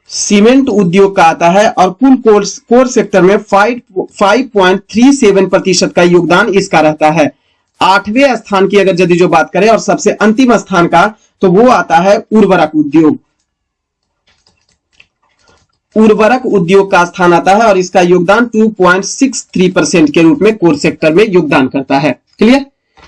सीमेंट उद्योग का आता है और कुल कोर सेक्टर में 5.37% का योगदान इसका रहता है। 8वें स्थान की अगर यदि जो बात करें और सबसे अंतिम स्थान का तो वो आता है उर्वरक उद्योग। उर्वरक उद्योग का स्थान आता है और इसका योगदान 2.63% के रूप में कोर सेक्टर में योगदान करता है। क्लियर।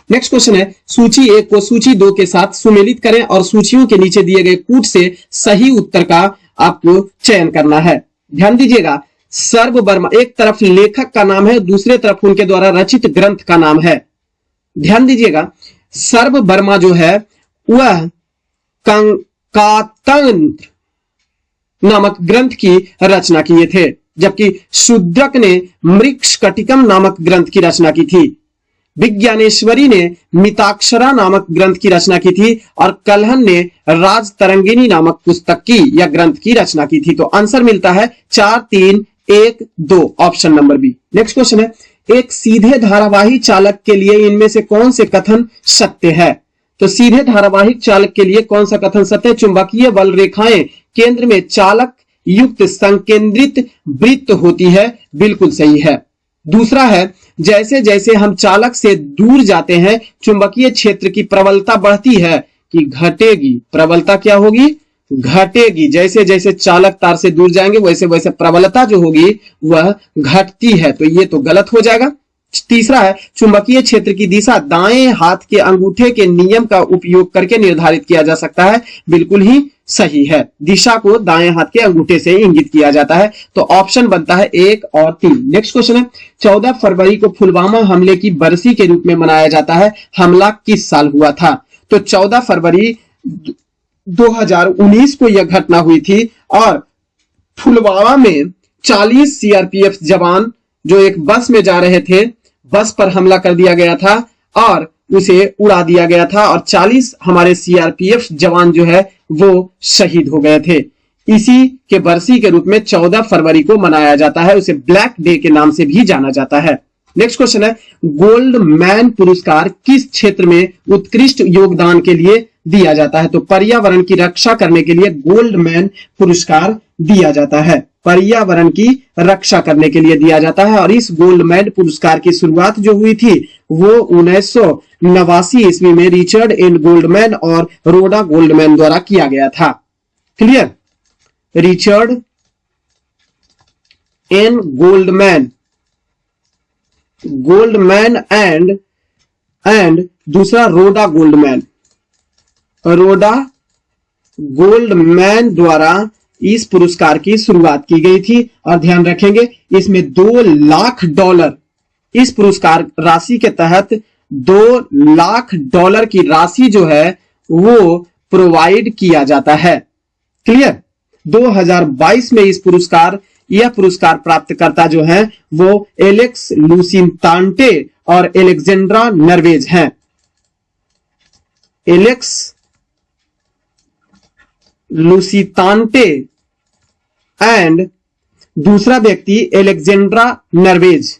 नेक्स्ट क्वेश्चन है सूची 1 को सूची 2 के साथ सुमेलित करें और सूचियों के नीचे दिए गए कूट से सही उत्तर का आपको चयन करना है। ध्यान दीजिएगा, सर्व वर्मा एक तरफ लेखक का नाम है, दूसरे तरफ उनके द्वारा रचित ग्रंथ का नाम है। ध्यान दीजिएगा, सर्व वर्मा जो है वह कंकातंत्र नामक ग्रंथ की रचना किए थे, जबकि शूद्रक ने मृक्षकटिकम नामक ग्रंथ की रचना की थी। विज्ञानेश्वरी ने मिताक्षरा नामक ग्रंथ की रचना की थी और कलहन ने राजतरंगिनी नामक पुस्तक की या ग्रंथ की रचना की थी। तो आंसर मिलता है 4, 3, 1, 2, option number B. Next question है एक सीधे धारावाही चालक के लिए इनमें से कौन से कथन सत्य है? तो सीधे धारावाहिक चालक के लिए कौन सा कथन सत्य है? चुंबकीय बल रेखाएं केंद्र में चालक युक्त संकेंद्रित वृत्त होती है, बिल्कुल सही है। दूसरा है जैसे जैसे हम चालक से दूर जाते हैं चुंबकीय क्षेत्र की प्रबलता बढ़ती है कि घटेगी। प्रबलता क्या होगी? घटेगी। जैसे जैसे चालक तार से दूर जाएंगे वैसे वैसे प्रबलता जो होगी वह घटती है, तो ये तो गलत हो जाएगा। तीसरा है चुंबकीय क्षेत्र की दिशा दाएं हाथ के अंगूठे के नियम का उपयोग करके निर्धारित किया जा सकता है, बिल्कुल ही सही है। दिशा को दाएं हाथ के अंगूठे से इंगित किया जाता है, तो ऑप्शन बनता है 1 और 3। नेक्स्ट क्वेश्चन है 14 फरवरी को पुलवामा हमले की बरसी के रूप में मनाया जाता है, हमला किस साल हुआ था? तो 14 फरवरी 2019 को यह घटना हुई थी और पुलवामा में 40 सीआरपीएफ जवान जो एक बस में जा रहे थे, बस पर हमला कर दिया गया था और उसे उड़ा दिया गया था और 40 हमारे सीआरपीएफ जवान जो है वो शहीद हो गए थे। इसी के बरसी के रूप में 14 फरवरी को मनाया जाता है, उसे ब्लैक डे के नाम से भी जाना जाता है। नेक्स्ट क्वेश्चन है, गोल्ड मैन पुरस्कार किस क्षेत्र में उत्कृष्ट योगदान के लिए दिया जाता है? तो पर्यावरण की रक्षा करने के लिए गोल्ड मैन पुरस्कार दिया जाता है, पर्यावरण की रक्षा करने के लिए दिया जाता है। और इस गोल्ड मैन पुरस्कार की शुरुआत जो हुई थी वो 1989 ईस्वी में रिचर्ड एन गोल्डमैन और रोडा गोल्डमैन द्वारा किया गया था। Clear? Richard N Goldman and दूसरा रोडा गोल्डमैन द्वारा इस पुरस्कार की शुरुआत की गई थी। और ध्यान रखेंगे इसमें $2 लाख, इस पुरस्कार राशि के तहत $2 लाख की राशि जो है वो प्रोवाइड किया जाता है। क्लियर? 2022 में यह पुरस्कार प्राप्तकर्ता जो हैं वो एलेक्स लुसितांटे और एलेक्जेंड्रा नर्वेज हैं। एलेक्स लुसितांटे एंड दूसरा व्यक्ति एलेक्जेंड्रा नर्वेज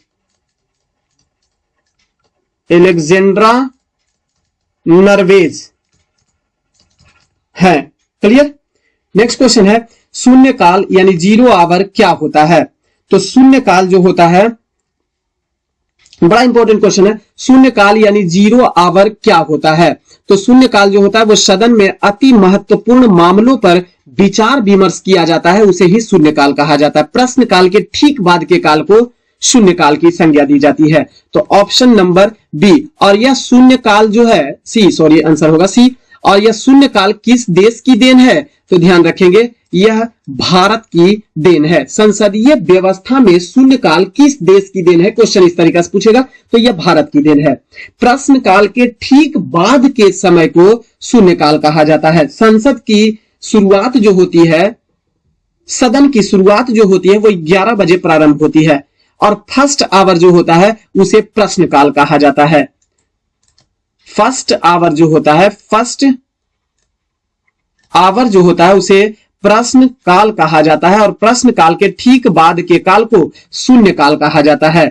है। क्लियर? नेक्स्ट क्वेश्चन है, शून्यकाल यानी 0 आवर क्या होता है? तो शून्यकाल जो होता है, बड़ा इंपॉर्टेंट क्वेश्चन है, शून्यकाल यानी 0 आवर क्या होता है? तो शून्यकाल जो होता है वो सदन में अति महत्वपूर्ण मामलों पर विचार विमर्श किया जाता है, उसे ही शून्यकाल कहा जाता है। प्रश्नकाल के ठीक बाद के काल को शून्यकाल की संज्ञा दी जाती है। तो ऑप्शन नंबर बी। और यह शून्यकाल जो है आंसर होगा सी। और यह शून्यकाल किस देश की देन है? तो ध्यान रखेंगे यह भारत की देन है। संसदीय व्यवस्था में शून्यकाल किस देश की देन है? क्वेश्चन इस तरीके से पूछेगा तो यह भारत की देन है। प्रश्नकाल के ठीक बाद के समय को शून्यकाल कहा जाता है। संसद की शुरुआत जो होती है, सदन की शुरुआत जो होती है वो 11 बजे प्रारंभ होती है और फर्स्ट आवर जो होता है उसे प्रश्नकाल कहा जाता है। फर्स्ट आवर जो होता है उसे प्रश्न काल कहा जाता है और प्रश्न काल के ठीक बाद के काल को शून्य काल कहा जाता है।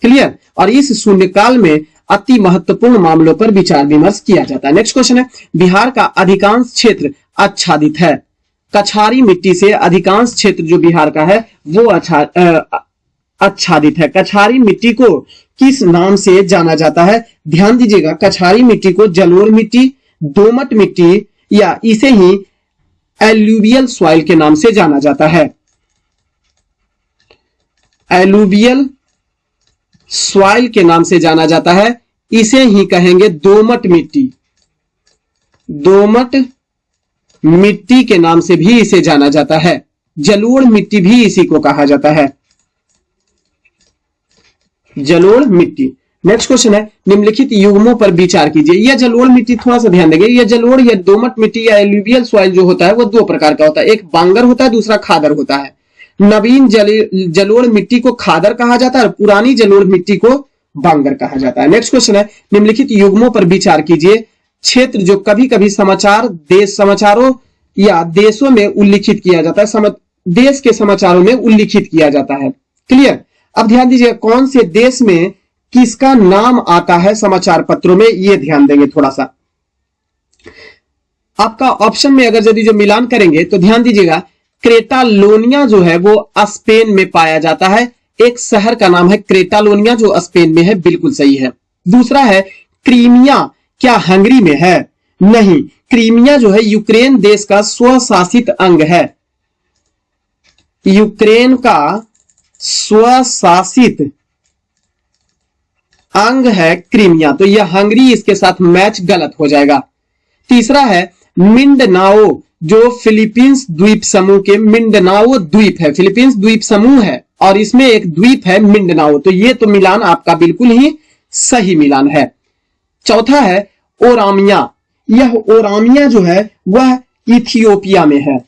क्लियर? और इस शून्य काल में अति महत्वपूर्ण मामलों पर विचार विमर्श किया जाता है। नेक्स्ट क्वेश्चन है, बिहार का अधिकांश क्षेत्र आच्छादित है। कछारी मिट्टी से अधिकांश क्षेत्र जो बिहार का है वो आच्छादित है। कछारी मिट्टी को किस नाम से जाना जाता है? ध्यान दीजिएगा, कछारी मिट्टी को जलोढ़ मिट्टी, दोमट मिट्टी या इसे ही एलुवियल सॉइल के नाम से जाना जाता है। एलुवियल सॉइल के नाम से जाना जाता है, इसे ही कहेंगे दोमट मिट्टी। दोमट मिट्टी के नाम से भी इसे जाना जाता है। जलोढ़ मिट्टी भी इसी को कहा जाता है, जलोढ़ मिट्टी। नेक्स्ट क्वेश्चन है, निम्नलिखित युग्मों पर विचार कीजिए। यह जलोढ़ मिट्टी, थोड़ा सा ध्यान देंगे, यह जलोढ़ या दोमट मिट्टी या एलुवियल सॉइल जो होता है वो 2 प्रकार का होता है। एक बांगर होता है, दूसरा खादर होता है। नवीन जलोढ़ मिट्टी को खादर कहा जाता है और पुरानी जलोढ़ मिट्टी को बांगर कहा जाता है। नेक्स्ट क्वेश्चन है, निम्नलिखित युग्मों पर विचार कीजिए। क्षेत्र जो कभी कभी समाचारों या देशों में उल्लिखित किया जाता है, देश के समाचारों में उल्लिखित किया जाता है। क्लियर? अब ध्यान दीजिए, कौन से देश में किसका नाम आता है समाचार पत्रों में, ये ध्यान देंगे थोड़ा सा। आपका ऑप्शन में अगर यदि जो मिलान करेंगे तो ध्यान दीजिएगा, क्रेटालोनिया जो है वो स्पेन में पाया जाता है। एक शहर का नाम है क्रेटालोनिया जो स्पेन में है, बिल्कुल सही है। दूसरा है क्रीमिया, क्या हंगरी में है? नहीं, क्रीमिया जो है यूक्रेन देश का स्वशासित अंग है। यूक्रेन का स्वशासित अंग है क्रीमिया, तो यह हंगरी इसके साथ मैच गलत हो जाएगा। तीसरा है मिंडनाओ, जो फिलीपींस द्वीप समूह के मिंडनाओ द्वीप है, फिलीपींस द्वीप समूह है और इसमें एक द्वीप है मिंडनाओ, तो ये तो मिलान आपका बिल्कुल ही सही मिलान है। चौथा है ओरामिया, यह ओरामिया जो है वह इथियोपिया में है,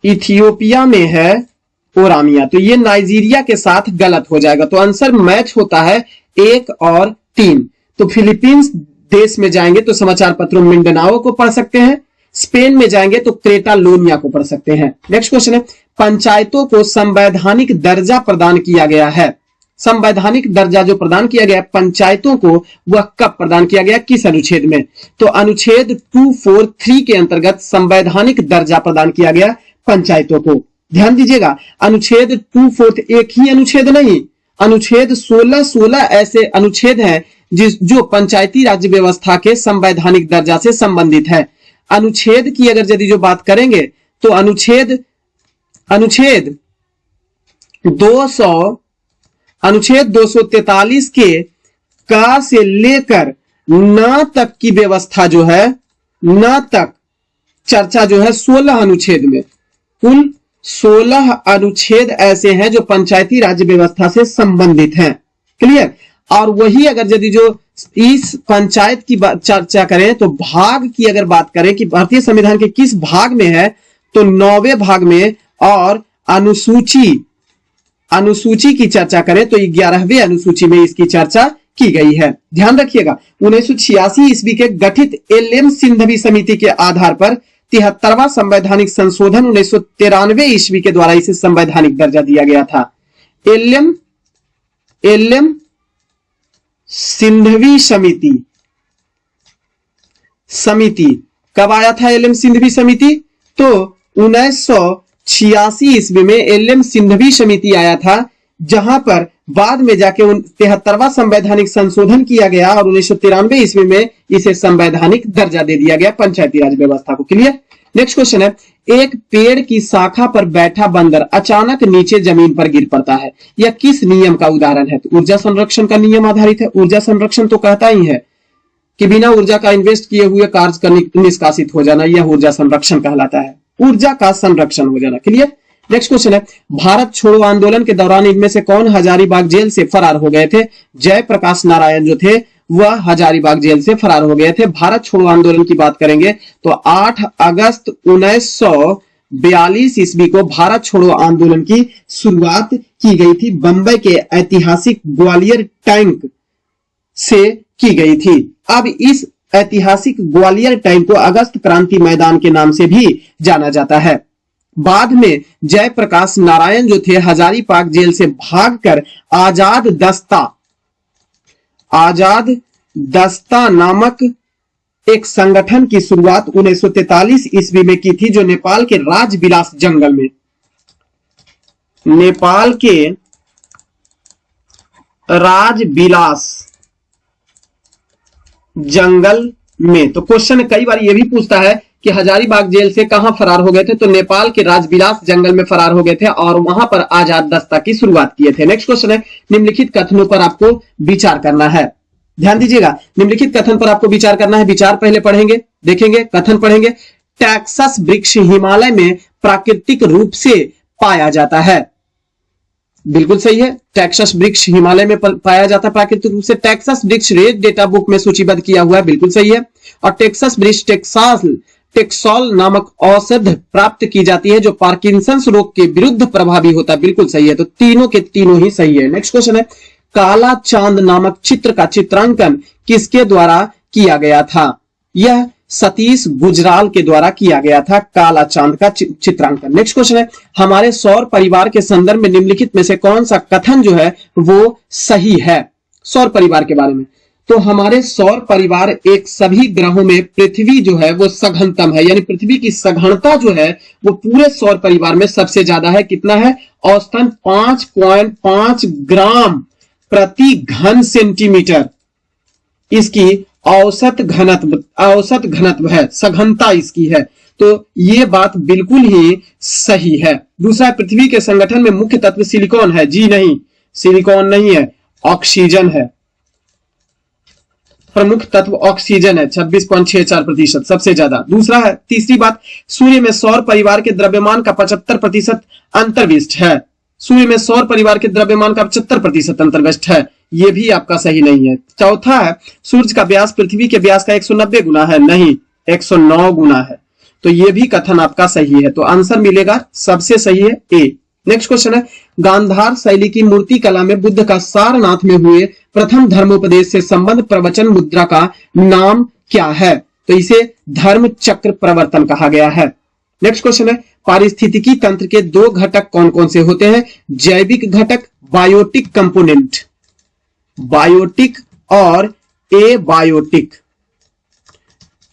इथियोपिया में है ओरामिया। तो ये नाइजीरिया के साथ गलत हो जाएगा। तो आंसर मैच होता है 1 और 3। तो फिलीपींस देश में जाएंगे तो समाचार पत्रों मिंडनाओ को पढ़ सकते हैं, स्पेन में जाएंगे तो क्रेटालोनिया को पढ़ सकते हैं। नेक्स्ट क्वेश्चन है, पंचायतों को संवैधानिक दर्जा प्रदान किया गया है। संवैधानिक दर्जा जो प्रदान किया गया पंचायतों को, वह कब प्रदान किया गया, किस अनुच्छेद में? तो अनुच्छेद 243 के अंतर्गत संवैधानिक दर्जा प्रदान किया गया पंचायतों को। ध्यान दीजिएगा, अनुच्छेद 243 एक ही अनुच्छेद नहीं, अनुच्छेद 16 ऐसे अनुच्छेद हैं जो पंचायती राज्य व्यवस्था के संवैधानिक दर्जा से संबंधित है। अनुच्छेद की अगर यदि जो बात करेंगे तो अनुच्छेद 243 के का से लेकर न तक की व्यवस्था जो है, न तक चर्चा जो है 16 अनुच्छेद में, कुल 16 अनुच्छेद ऐसे हैं जो पंचायती राज्य व्यवस्था से संबंधित हैं। क्लियर? और वही अगर यदि जो इस पंचायत की चर्चा करें तो भाग की अगर बात करें कि भारतीय संविधान के किस भाग में है, तो 9वें भाग में, और अनुसूची की चर्चा करें तो 11वें अनुसूची में इसकी चर्चा की गई है। ध्यान रखिएगा, 1986 ईस्वी के गठित एल.एम. सिंघवी समिति के आधार पर 73वां संवैधानिक संशोधन 1993 ईस्वी के द्वारा इसे संवैधानिक दर्जा दिया गया था। एल.एम. सिंघवी समिति कब आया था? एल.एम. सिंघवी समिति तो 1986 ईस्वी में एल.एम. सिंघवी समिति आया था, जहां पर बाद में जाके 73वां संवैधानिक संशोधन किया गया और 1993 ईस्वी में इसे संवैधानिक दर्जा दे दिया गया पंचायती राज व्यवस्था को। क्लियर? नेक्स्ट क्वेश्चन है, एक पेड़ की शाखा पर बैठा बंदर अचानक नीचे जमीन पर गिर पड़ता है, यह किस नियम का उदाहरण है? तो ऊर्जा संरक्षण का नियम आधारित है। ऊर्जा संरक्षण तो कहता ही है कि बिना ऊर्जा का इन्वेस्ट किए हुए कार्य करने निष्कासित हो जाना, यह ऊर्जा संरक्षण कहलाता है, ऊर्जा का संरक्षण हो जाना। क्लियर? नेक्स्ट क्वेश्चन है, भारत छोड़ो आंदोलन के दौरान इनमें से कौन हजारीबाग जेल से फरार हो गए थे? जयप्रकाश नारायण जो थे वह हजारीबाग जेल से फरार हो गए थे। भारत छोड़ो आंदोलन की बात करेंगे तो 8 अगस्त 1942 ईस्वी को भारत छोड़ो आंदोलन की शुरुआत की गई थी। बंबई के ऐतिहासिक ग्वालियर टैंक से की गई थी। अब इस ऐतिहासिक ग्वालियर टैंक को अगस्त क्रांति मैदान के नाम से भी जाना जाता है। बाद में जयप्रकाश नारायण जो थे हजारीबाग जेल से भागकर आजाद दस्ता नामक एक संगठन की शुरुआत 1943 ईस्वी में की थी, जो नेपाल के राजबिलास जंगल में, नेपाल के राजबिलास जंगल में। तो क्वेश्चन कई बार यह भी पूछता है कि हजारीबाग जेल से कहां फरार हो गए थे, तो नेपाल के राजबिलास जंगल में फरार हो गए थे और वहां पर आजाद दस्ता की शुरुआत किए थे। नेक्स्ट क्वेश्चन है, निम्नलिखित कथनों पर आपको विचार करना है। ध्यान दीजिएगा, निम्नलिखित कथन पर आपको विचार करना है। विचार पहले पढ़ेंगे, देखेंगे, कथन पढ़ेंगे। टेक्सास वृक्ष हिमालय में प्राकृतिक रूप से पाया जाता है, बिल्कुल सही है। टेक्सास वृक्ष हिमालय में पाया जाता है प्राकृतिक रूप से। टेक्सास वृक्ष रेड डेटा बुक में सूचीबद्ध किया हुआ है, बिल्कुल सही है। और टेक्सास वृक्ष टेक्सॉल नामक औषध प्राप्त की जाती है, जो पार्किंसंस रोग के विरुद्ध प्रभावी होता है, बिल्कुल सही है। तो तीनों के तीनों ही सही है। नेक्स्ट क्वेश्चन है, काला चांद नामक चित्र का चित्रांकन किसके द्वारा किया गया था? यह सतीश गुजराल के द्वारा किया गया था, काला चांद का चित्रांकन। नेक्स्ट क्वेश्चन है, हमारे सौर परिवार के संदर्भ में निम्नलिखित में से कौन सा कथन जो है वो सही है? सौर परिवार के बारे में, तो हमारे सौर परिवार एक सभी ग्रहों में पृथ्वी जो है वो सघनतम है, यानी पृथ्वी की सघनता जो है वो पूरे सौर परिवार में सबसे ज्यादा है। कितना है? औसतन 5.5 ग्राम प्रति घन सेंटीमीटर इसकी औसत घनत्व है, सघनता इसकी है। तो ये बात बिल्कुल ही सही है। दूसरा, पृथ्वी के संगठन में मुख्य तत्व सिलिकॉन है। जी नहीं, सिलिकॉन नहीं है, ऑक्सीजन है। प्रमुख तत्व ऑक्सीजन है, 26.64% सबसे ज्यादा। दूसरा है, तीसरी बात, सूर्य में सौर परिवार के द्रव्यमान का 75% अंतर्विष्ट है। सूर्य में सौर परिवार के द्रव्यमान का 75% अंतर्विष्ट है, यह भी आपका सही नहीं है। चौथा है, सूर्य का व्यास पृथ्वी के व्यास का 190 गुना है। नहीं, 109 गुना है। तो ये भी कथन आपका सही है, तो आंसर मिलेगा सबसे सही है ए। नेक्स्ट क्वेश्चन है, गांधार शैली की मूर्ति कला में बुद्ध का सारनाथ में हुए प्रथम धर्मोपदेश से संबंध प्रवचन मुद्रा का नाम क्या है? तो इसे धर्म चक्र प्रवर्तन कहा गया है। नेक्स्ट क्वेश्चन है, पारिस्थितिकी तंत्र के दो घटक कौन कौन से होते हैं? जैविक घटक, बायोटिक कंपोनेंट, बायोटिक और एबायोटिक,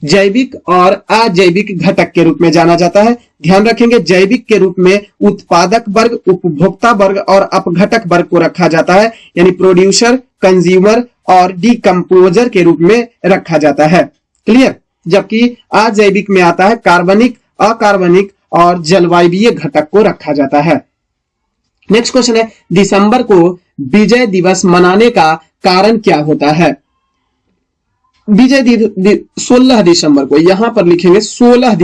जैविक और अजैविक घटक के रूप में जाना जाता है। ध्यान रखेंगे, जैविक के रूप में उत्पादक वर्ग, उपभोक्ता वर्ग और अपघटक वर्ग को रखा जाता है, यानी प्रोड्यूसर, कंज्यूमर और डिकम्पोजर के रूप में रखा जाता है। क्लियर? जबकि अजैविक में आता है कार्बनिक, अकार्बनिक और जलवायवीय घटक को रखा जाता है। नेक्स्ट क्वेश्चन है, दिसंबर को विजय दिवस मनाने का कारण क्या होता है? विजय 16 दिसंबर को, यहां पर लिखेंगे 16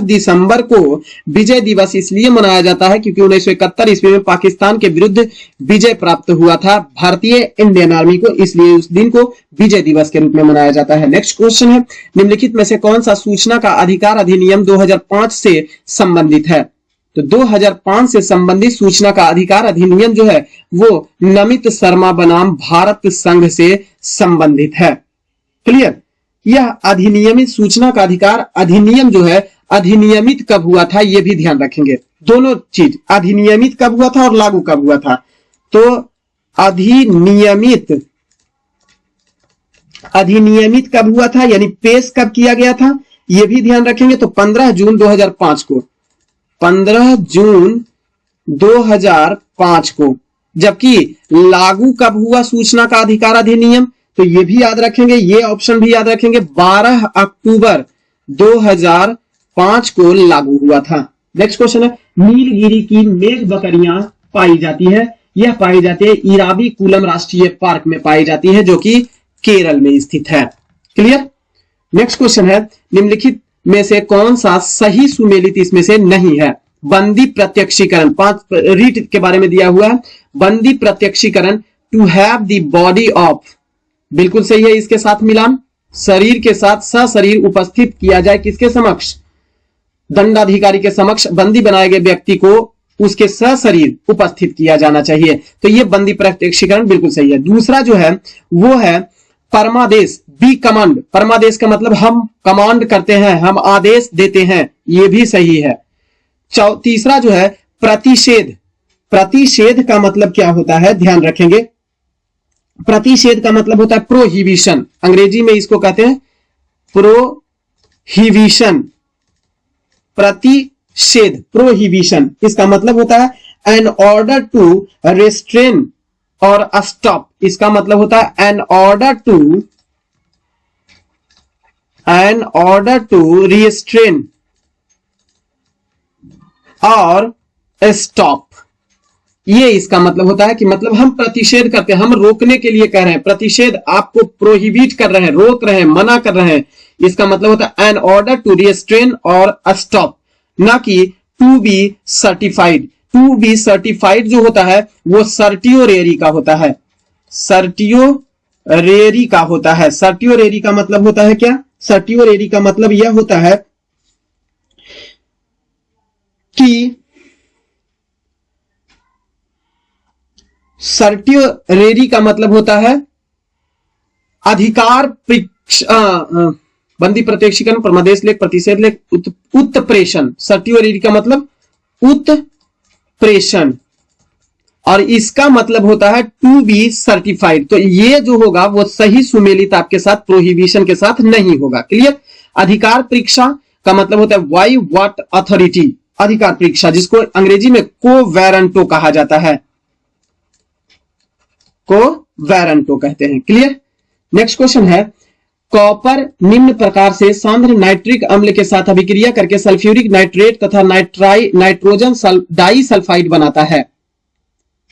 दिसंबर को विजय दिवस इसलिए मनाया जाता है क्योंकि 1971 ईस्वी में पाकिस्तान के विरुद्ध विजय प्राप्त हुआ था भारतीय इंडियन आर्मी को, इसलिए उस दिन को विजय दिवस के रूप में मनाया जाता है। नेक्स्ट क्वेश्चन है, निम्नलिखित में से कौन सा सूचना का अधिकार अधिनियम 2005 से संबंधित है? तो 2005 से संबंधित सूचना का अधिकार अधिनियम जो है वो नमित शर्मा बनाम भारत संघ से संबंधित है। क्लियर? यह अधिनियमित सूचना का अधिकार अधिनियम जो है अधिनियमित कब हुआ था ये भी ध्यान रखेंगे। दोनों चीज, अधिनियमित कब हुआ था और लागू कब हुआ था। तो अधिनियमित कब हुआ था, यानी पेश कब किया गया था, यह भी ध्यान रखेंगे। तो 15 जून 2005 को, 15 जून 2005 को। जबकि लागू कब हुआ सूचना का अधिकार अधिनियम, तो ये भी याद रखेंगे, ये ऑप्शन भी याद रखेंगे, 12 अक्टूबर 2005 को लागू हुआ था। नेक्स्ट क्वेश्चन है, नीलगिरी की मेघ बकरियां पाई जाती है, यह पाई जाती है इराविकुलम राष्ट्रीय पार्क में पाई जाती है जो कि केरल में स्थित है। क्लियर? नेक्स्ट क्वेश्चन है, निम्नलिखित में से कौन सा सही सुमेलित इसमें से नहीं है? बंदी प्रत्यक्षीकरण, 5 रीट के बारे में दिया हुआ है। बंदी प्रत्यक्षीकरण, to have the body of, बिल्कुल सही है। इसके साथ मिलान, शरीर के साथ सशरीर उपस्थित किया जाए किसके समक्ष? दंडाधिकारी के समक्ष बंदी बनाए गए व्यक्ति को उसके सशरीर उपस्थित किया जाना चाहिए। तो यह बंदी प्रत्यक्षीकरण बिल्कुल सही है। दूसरा जो है वो है परमादेश, बी कमांड। परमादेश का मतलब हम कमांड करते हैं, हम आदेश देते हैं, यह भी सही है। तीसरा जो है प्रतिषेध। प्रतिषेध का मतलब क्या होता है, ध्यान रखेंगे। प्रतिषेध का मतलब होता है प्रोहिबिशन, अंग्रेजी में इसको कहते हैं प्रोहिबिशन। प्रतिषेध, प्रोहिबिशन, इसका मतलब होता है एन ऑर्डर टू रेस्ट्रेन और स्टॉप। इसका मतलब होता है एन ऑर्डर टू रिस्ट्रेन और स्टॉप। ये इसका मतलब होता है कि मतलब हम प्रतिषेध करते हैं, हम रोकने के लिए कह रहे हैं। प्रतिषेध, आपको प्रोहिबिट कर रहे हैं, रोक रहे हैं, मना कर रहे हैं। इसका मतलब होता है एन ऑर्डर टू रिस्ट्रेन और स्टॉप, ना कि to be certified. To be certified जो होता है वो सर्टियोरेरी का होता है, सर्टियोरेरी का होता है। सर्टियोरेरी का मतलब होता है क्या? सर्टियोरेरी का मतलब यह होता है कि सर्टियोरेरी का मतलब होता है अधिकार बंदी प्रत्यक्षीकरण, परमादेश लेख, प्रतिषेध लेख, उत्प्रेषण। सर्टियोरेरी का मतलब उत्प्रेषण और इसका मतलब होता है टू बी सर्टिफाइड। तो ये जो होगा वो सही सुमेलित आपके साथ प्रोहिबिशन के साथ नहीं होगा। क्लियर? अधिकार परीक्षा का मतलब होता है वाई व्हाट अथॉरिटी, अधिकार परीक्षा, जिसको अंग्रेजी में कोवेरेंटो कहा जाता है, कोवेरेंटो कहते हैं। क्लियर? नेक्स्ट क्वेश्चन है, कॉपर निम्न प्रकार से सांद्र नाइट्रिक अम्ल के साथ अभिक्रिया करके सल्फ्यूरिक नाइट्रेट तथा नाइट्रोजन डाई सल्फाइड बनाता है।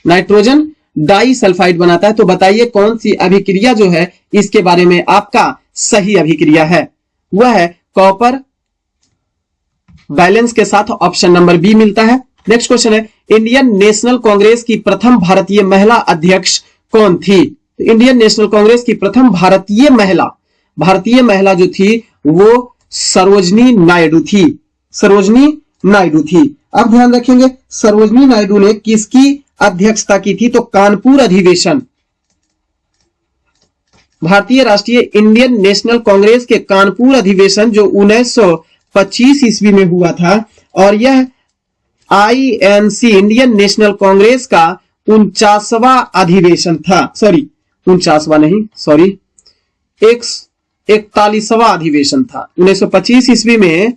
नाइट्रोजन डाई सल्फाइड बनाता है। तो बताइए कौन सी अभिक्रिया जो है इसके बारे में आपका सही अभिक्रिया है? वह है कॉपर बैलेंस के साथ ऑप्शन नंबर बी मिलता है। नेक्स्ट क्वेश्चन है, इंडियन नेशनल कांग्रेस की प्रथम भारतीय महिला अध्यक्ष कौन थी? इंडियन नेशनल कांग्रेस की प्रथम भारतीय महिला जो थी वो सरोजनी नायडू थी। सरोजनी नायडू थी। अब ध्यान रखेंगे सरोजनी नायडू ने किसकी अध्यक्षता की थी, तो कानपुर अधिवेशन, भारतीय राष्ट्रीय इंडियन नेशनल कांग्रेस के कानपुर अधिवेशन जो 1925 ईस्वी में हुआ था, और यह आईएनसी इंडियन नेशनल कांग्रेस का 49वां अधिवेशन था। सॉरी 49वां नहीं, सॉरी 41वां अधिवेशन था। 1925 ईस्वी में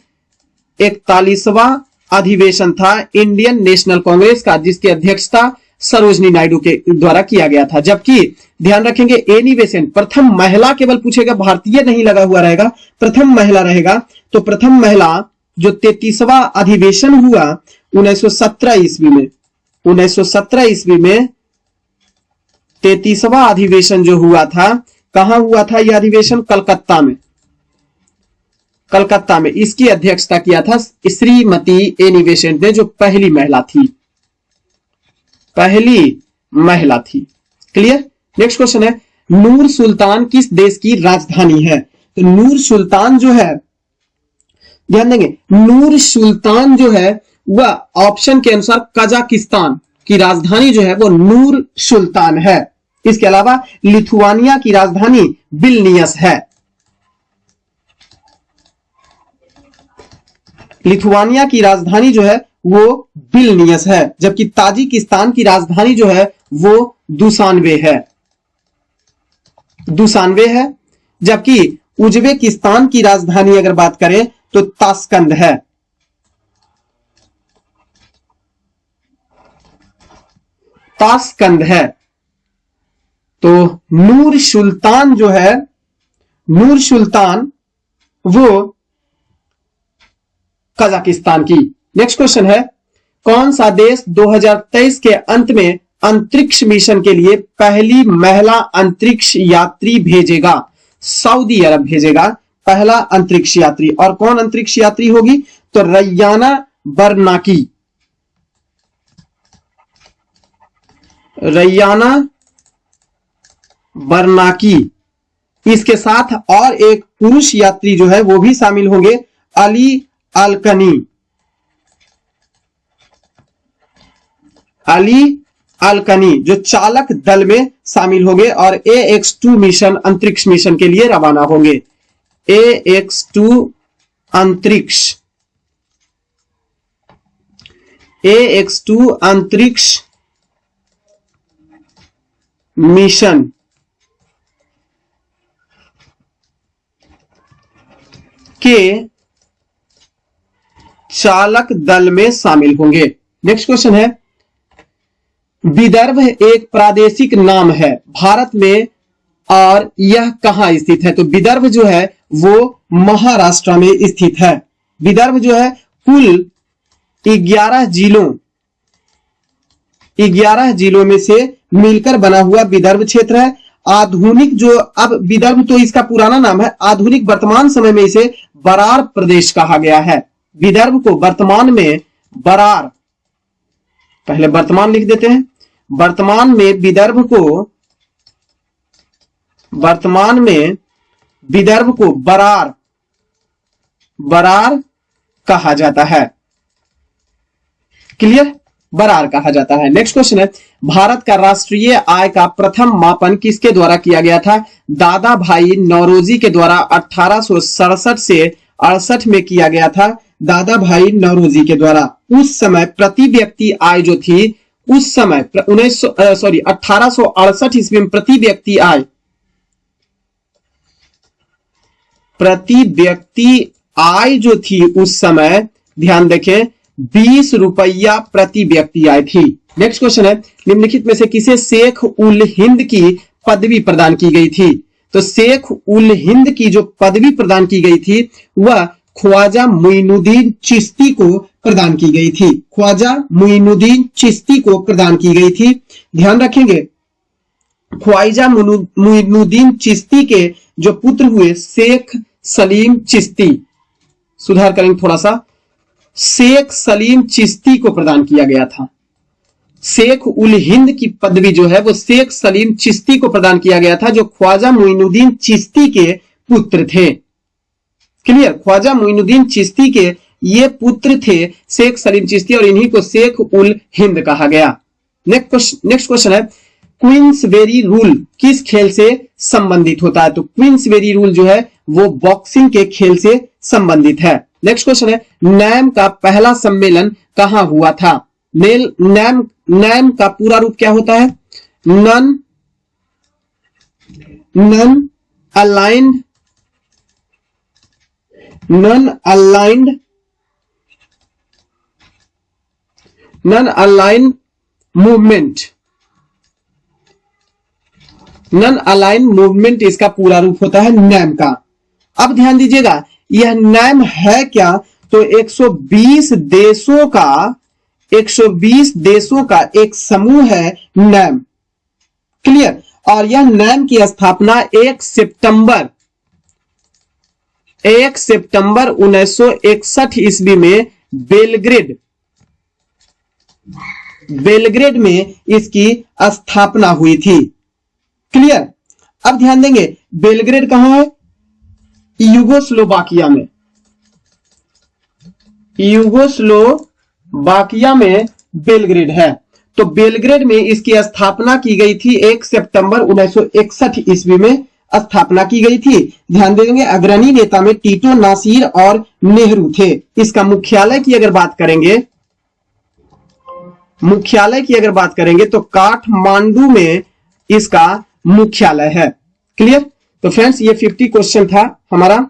41वां अधिवेशन था इंडियन नेशनल कांग्रेस का, जिसकी अध्यक्षता सरोजनी नायडू के द्वारा किया गया था। जबकि ध्यान रखेंगे एनी बेसेंट प्रथम महिला, केवल पूछेगा भारतीय नहीं लगा हुआ रहेगा, प्रथम महिला रहेगा। तो प्रथम महिला जो 33वां अधिवेशन हुआ 1917 ईस्वी में, 1917 ईस्वी में 33वां अधिवेशन जो हुआ था, कहां हुआ था यह अधिवेशन? कलकत्ता में, कलकत्ता में। इसकी अध्यक्षता किया था श्रीमती एनी बेसेंट ने, जो पहली महिला थी, पहली महिला थी। क्लियर। नेक्स्ट क्वेश्चन है, नूर सुल्तान किस देश की राजधानी है? तो नूर सुल्तान जो है, ध्यान देंगे, नूर सुल्तान जो है वह ऑप्शन के अनुसार कजाकिस्तान की राजधानी जो है वो नूर सुल्तान है। इसके अलावा लिथुआनिया की राजधानी विल्नियस है। लिथुआनिया की राजधानी जो है वो विल्नियस है, जबकि ताजिकिस्तान की राजधानी जो है वो दुशानबे है, दुशानबे है। जबकि उज्बेकिस्तान की राजधानी अगर बात करें तो ताशकंद है, ताशकंद है। तो नूर सुल्तान जो है, नूर सुल्तान वो कजाकिस्तान की। नेक्स्ट क्वेश्चन है, कौन सा देश 2023 के अंत में अंतरिक्ष मिशन के लिए पहली महिला अंतरिक्ष यात्री भेजेगा? सऊदी अरब भेजेगा पहला अंतरिक्ष यात्री। और कौन अंतरिक्ष यात्री होगी? तो रैयाना बरनाकी, रैयाना बरनाकी। इसके साथ और एक पुरुष यात्री जो है वो भी शामिल होंगे, अली अलकनी, अली अलकनी, जो चालक दल में शामिल होंगे और AX2 मिशन अंतरिक्ष मिशन के लिए रवाना होंगे। AX2 अंतरिक्ष, AX2 अंतरिक्ष मिशन के चालक दल में शामिल होंगे। नेक्स्ट क्वेश्चन है, विदर्भ एक प्रादेशिक नाम है भारत में और यह कहां स्थित है? तो विदर्भ जो है वो महाराष्ट्र में स्थित है। विदर्भ जो है कुल 11 जिलों में से मिलकर बना हुआ विदर्भ क्षेत्र है। आधुनिक जो, अब विदर्भ तो इसका पुराना नाम है, आधुनिक वर्तमान समय में इसे बरार प्रदेश कहा गया है। विदर्भ को वर्तमान में बरार, पहले वर्तमान लिख देते हैं, वर्तमान में विदर्भ को, वर्तमान में विदर्भ को बरार, बरार कहा जाता है। क्लियर, बरार कहा जाता है। नेक्स्ट क्वेश्चन है, भारत का राष्ट्रीय आय का प्रथम मापन किसके द्वारा किया गया था? दादा भाई नौरोजी के द्वारा 1867 से 68 में किया गया था, दादा भाई नौरोजी के द्वारा। उस समय प्रति व्यक्ति आय जो थी, उस समय 1868 ईस्वी में प्रति व्यक्ति आय, प्रति व्यक्ति आय जो थी उस समय, ध्यान देखें, 20 रुपया प्रति व्यक्ति आय थी। नेक्स्ट क्वेश्चन है, निम्नलिखित में से किसे शेख उल हिंद की पदवी प्रदान की गई थी? तो शेख उल हिंद की जो पदवी प्रदान की गई थी वह ख्वाजा मुइनुद्दीन चिश्ती को प्रदान की गई थी। ख्वाजा मुइनुद्दीन चिश्ती को प्रदान की गई थी। ध्यान रखेंगे, ख्वाजा मुइनुद्दीन चिश्ती के जो पुत्र हुए शेख सलीम चिश्ती, सुधार करेंगे थोड़ा सा, शेख सलीम चिश्ती को प्रदान किया गया था। शेख उल हिंद की पदवी जो है वो शेख सलीम चिश्ती को प्रदान किया गया था, जो ख्वाजा मुइनुद्दीन चिश्ती के पुत्र थे। क्लियर। ख्वाजा मोइनुद्दीन चिश्ती के ये पुत्र थे शेख सलीम चिश्ती और इन्हीं को शेख उल हिंद कहा गया। नेक्स्ट क्वेश्चन है क्वींसबेरी रूल किस खेल से संबंधित होता है? तो क्वींसबेरी रूल जो है वो बॉक्सिंग के खेल से संबंधित है। नेक्स्ट क्वेश्चन है नैम का पहला सम्मेलन कहां हुआ था? नैम का पूरा रूप क्या होता है? नॉन अलाइंड मूवमेंट इसका पूरा रूप होता है नैम का। अब ध्यान दीजिएगा यह नैम है क्या? तो 120 देशों का एक समूह है नैम। क्लियर। और यह नैम की स्थापना 1 सितंबर 1961 ईस्वी में बेलग्रेड में इसकी स्थापना हुई थी। क्लियर। अब ध्यान देंगे बेलग्रेड कहां है? यूगोस्लोवाकिया में बेलग्रेड है। तो बेलग्रेड में इसकी स्थापना की गई थी 1 सितंबर 1961 ईस्वी में स्थापना की गई थी। ध्यान देंगे अग्रणी नेता में टीटो, नासिर और नेहरू थे। इसका मुख्यालय की अगर बात करेंगे तो काठमांडू में इसका मुख्यालय है। क्लियर। तो फ्रेंड्स ये 50 क्वेश्चन था हमारा।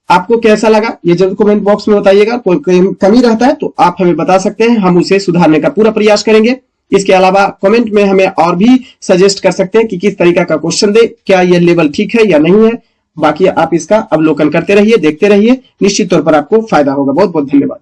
आपको कैसा लगा ये जरूर कमेंट बॉक्स में बताइएगा। कोई कमी रहता है तो आप हमें बता सकते हैं, हम उसे सुधारने का पूरा प्रयास करेंगे। इसके अलावा कमेंट में हमें और भी सजेस्ट कर सकते हैं कि किस तरीका का क्वेश्चन दे, क्या यह लेवल ठीक है या नहीं है। बाकी आप इसका अवलोकन करते रहिए, देखते रहिए, निश्चित तौर पर आपको फायदा होगा। बहुत बहुत धन्यवाद।